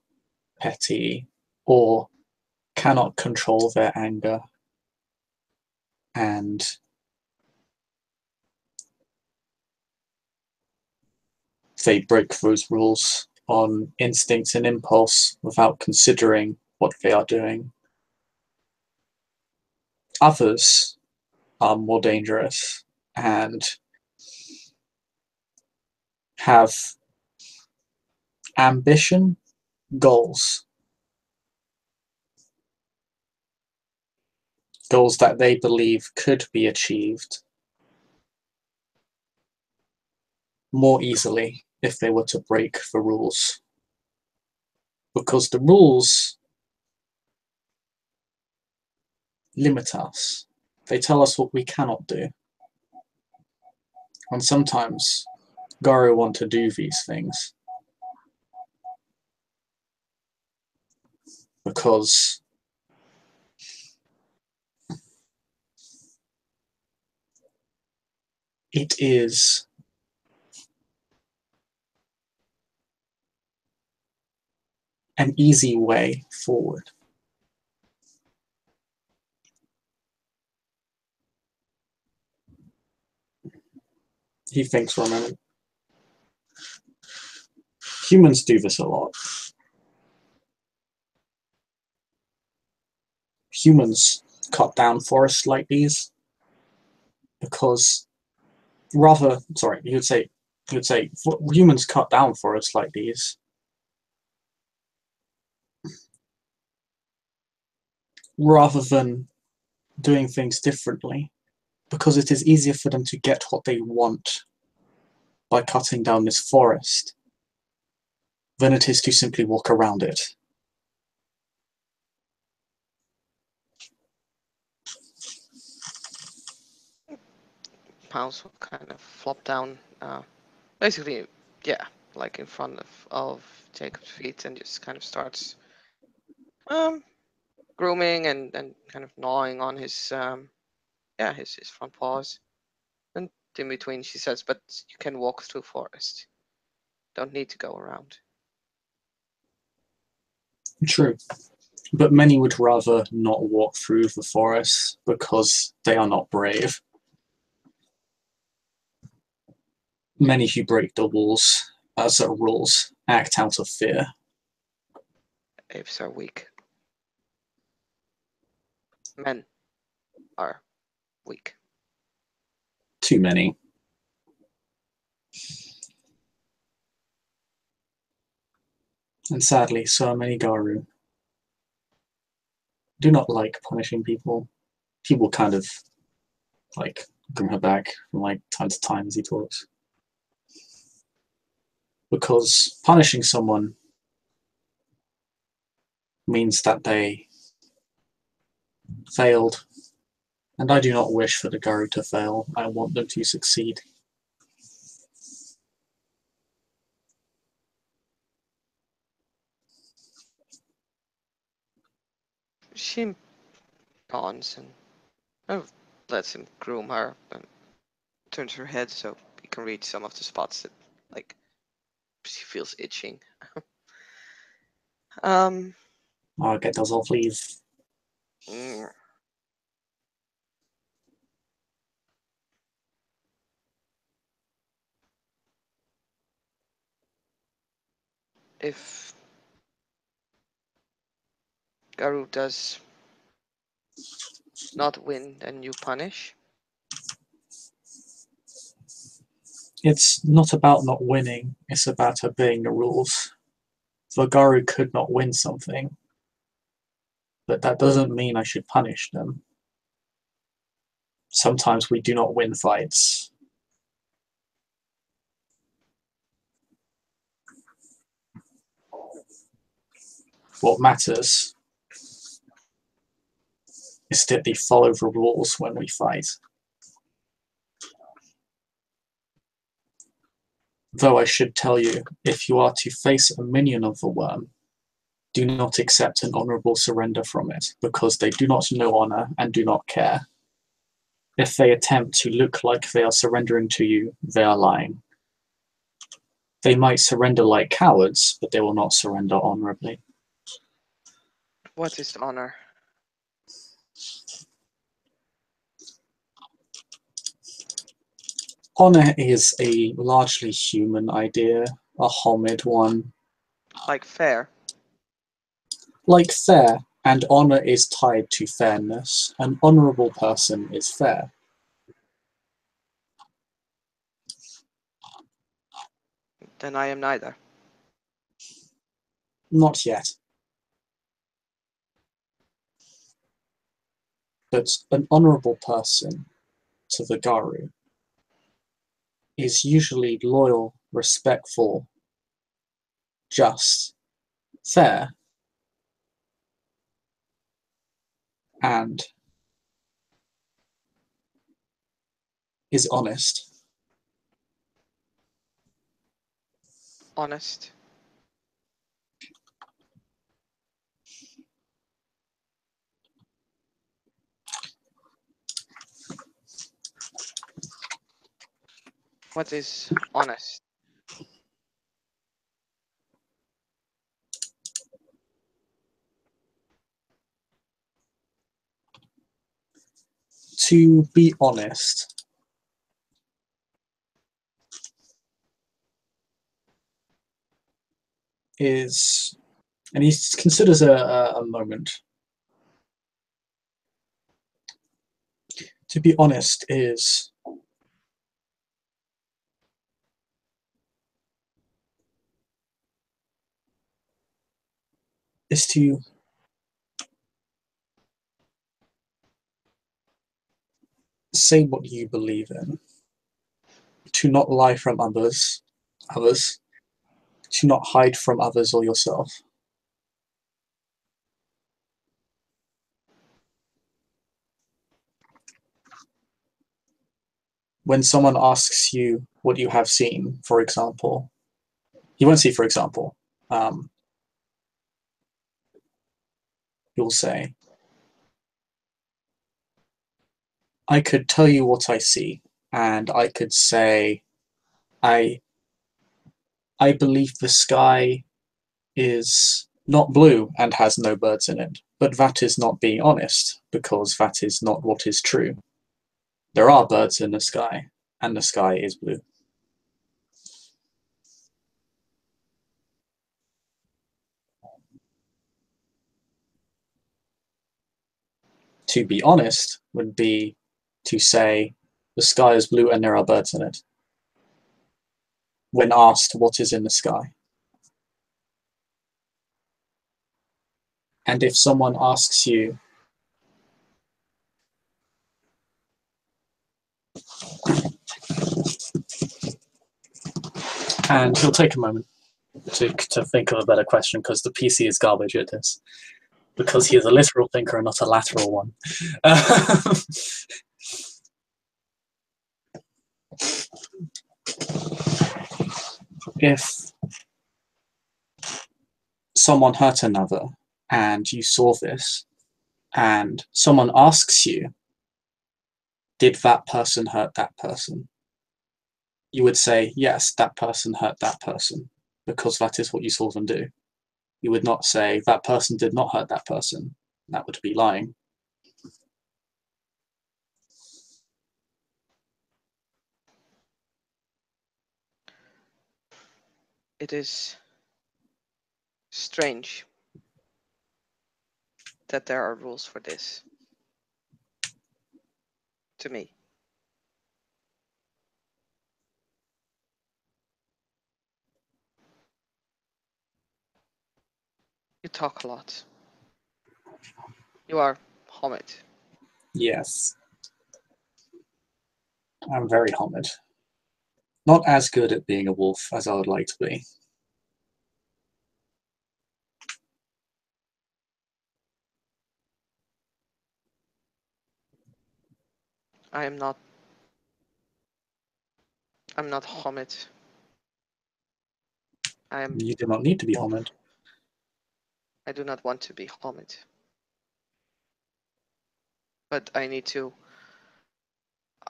petty or cannot control their anger, and they break those rules on instinct and impulse without considering what they are doing. Others are more dangerous and have ambition, goals that they believe could be achieved more easily if they were to break the rules. Because the rules limit us. They tell us what we cannot do. And sometimes Garu want to do these things because it is an easy way forward. He thinks for a minute. Humans do this a lot. Humans cut down forests like these because you would say humans cut down forests like these rather than doing things differently, because it is easier for them to get what they want by cutting down this forest than it is to simply walk around it. Pounce will kind of flop down, basically, yeah, like in front of Jacob's feet, and just kind of starts grooming and kind of gnawing on his his front paws. And in between, she says, "But you can walk through forest. Don't need to go around." True. But many would rather not walk through the forest because they are not brave. Many who break the rules act out of fear. Apes are weak. Men are weak. Too many. And sadly, so many Garu do not like punishing people. He will kind of like groom her back from like time to time as he talks. Because punishing someone means that they failed. And I do not wish for the Garu to fail. I want them to succeed. She yawns and lets him groom her and turns her head so he can reach some of the spots that, like, she feels itching. I'll get those off leave. mm, if Garu does not win, then you punish. It's not about not winning, it's about obeying the rules. The Garu could not win something, but that doesn't mean I should punish them. Sometimes we do not win fights. What matters is that they follow the rules when we fight. Though I should tell you, if you are to face a minion of the worm, do not accept an honourable surrender from it, because they do not know honour and do not care. If they attempt to look like they are surrendering to you, they are lying. They might surrender like cowards, but they will not surrender honourably. What is honor? Honour is a largely human idea, a Homid one. Like fair? Like fair, and honour is tied to fairness. An honourable person is fair. Then I am neither. Not yet. But an honourable person to the Garu is usually loyal, respectful, just, fair, and is honest. Honest. What is honest? To be honest, is, and he considers a moment. To be honest is to say what you believe in, to not lie from others, to not hide from others or yourself. When someone asks you what you have seen, for example, you won't see, for example, you'll say, I could tell you what I see, and I could say, I believe the sky is not blue and has no birds in it, but that is not being honest, because that is not what is true. There are birds in the sky, and the sky is blue. To be honest would be to say the sky is blue and there are birds in it, when asked what is in the sky. And if someone asks you, and he'll take a moment to think of a better question, because the PC is garbage at this, because he is a literal thinker and not a lateral one. If someone hurt another and you saw this, and someone asks you, did that person hurt that person? You would say, yes, that person hurt that person, because that is what you saw them do. You would not say, that person did not hurt that person. That would be lying. It is strange that there are rules for this. To me. You talk a lot. You are Homid. Yes. I'm very Homid. Not as good at being a wolf as I would like to be. I'm not Homid. You do not need to be Homid. I do not want to be Homid. But I need to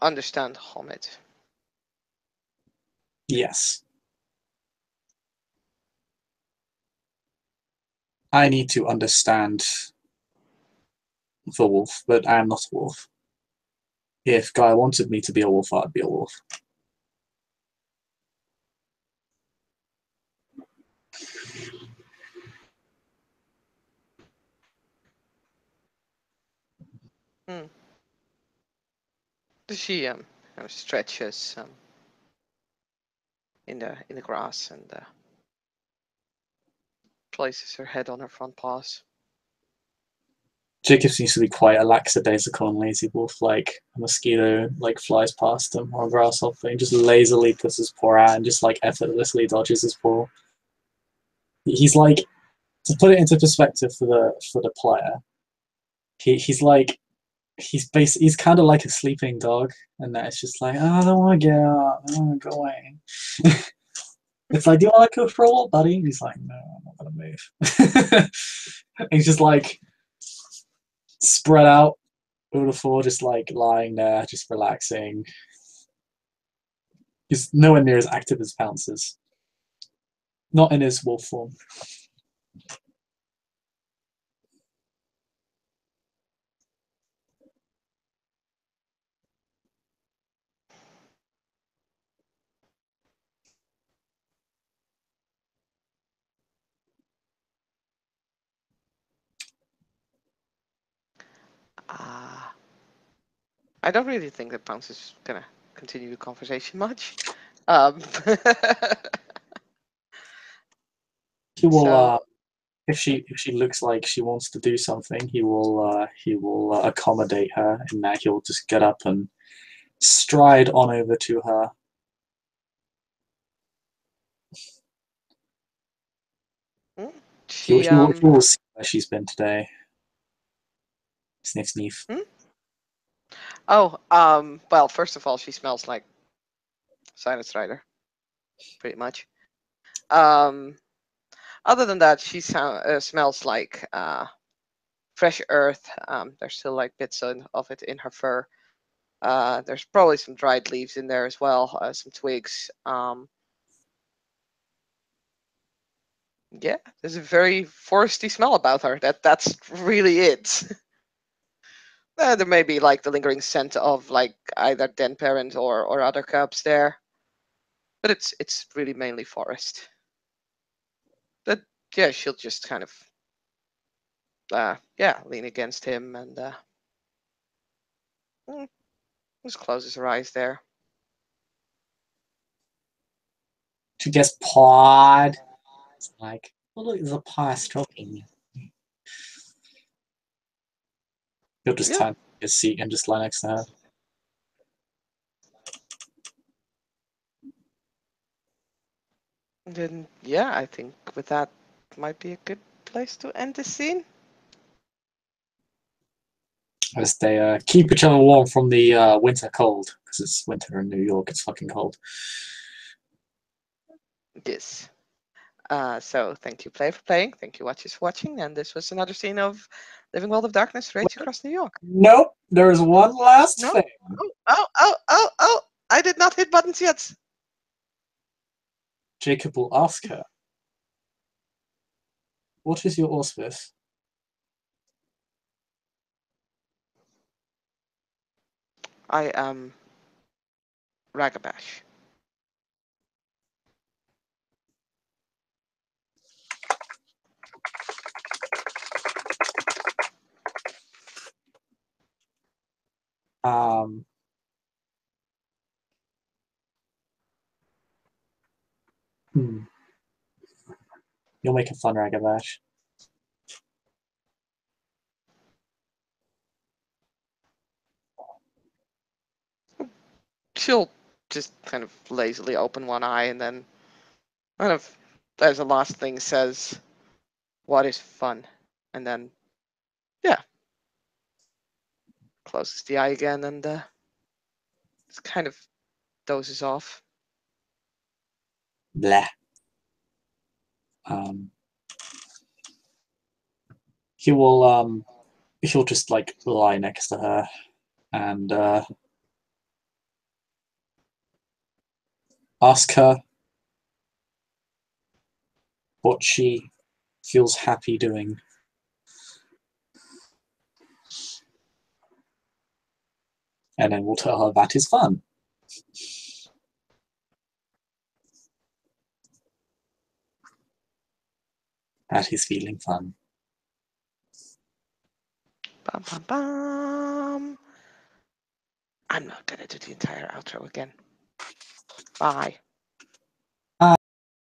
understand Homid. Yes. I need to understand the wolf, but I am not a wolf. If Guy wanted me to be a wolf, I'd be a wolf. She kind of stretches in the grass and places her head on her front paws. Jacob seems to be quite a lackadaisical and lazy wolf, like a mosquito like flies past him or a grasshopper. He just lazily puts his paw out and just like effortlessly dodges his paw. He's like, to put it into perspective for the player, he's like he's kind of like a sleeping dog, and that it's just like, oh, I don't want to get up, I don't want to go away. It's like, do you want to go for a walk, buddy? And he's like, no, I'm not gonna move. He's just like spread out over the floor, just like lying there, just relaxing. He's nowhere near as active as Pounces. Not in his wolf form. I don't really think that Pounce is gonna continue the conversation much. Um, He will, so, if she looks like she wants to do something, he will accommodate her in that he'll just get up and stride on over to her. she He will see where she's been today. Sniff, sniff. Oh, well, first of all, she smells like Silence Rider, pretty much. Other than that, she smells like fresh earth. There's still like bits of it in her fur. There's probably some dried leaves in there as well, some twigs. Yeah, there's a very foresty smell about her. That's really it. There may be like the lingering scent of like either den parent or other cubs there, but it's really mainly forest. But yeah, she'll just kind of lean against him and just closes her eyes there. She gets pawed. It's like, oh, look, there's a paw stroking me. He'll just turn his seat and just lie next to her. Then yeah, I think with that might be a good place to end the scene. As they keep each other warm from the winter cold, because it's winter in New York, it's fucking cold. Yes. So thank you, Play, for playing. Thank you, watchers, for watching. And this was another scene of Living World of Darkness, Rage Across New York. Nope, there's one last No? thing. Oh! I did not hit buttons yet. Jacob will ask her, what is your auspice? I am Ragabash. Um, You'll make a fun Ragabash. She'll just kind of lazily open one eye and then kind of, as a last thing, says, "What is fun?" And then, yeah, closes the eye again and It's kind of dozes off. Bleh. He'll just like lie next to her and ask her what she feels happy doing. And then we'll tell her that is fun. That is feeling fun. Bum, bum, bum. I'm not going to do the entire outro again. Bye.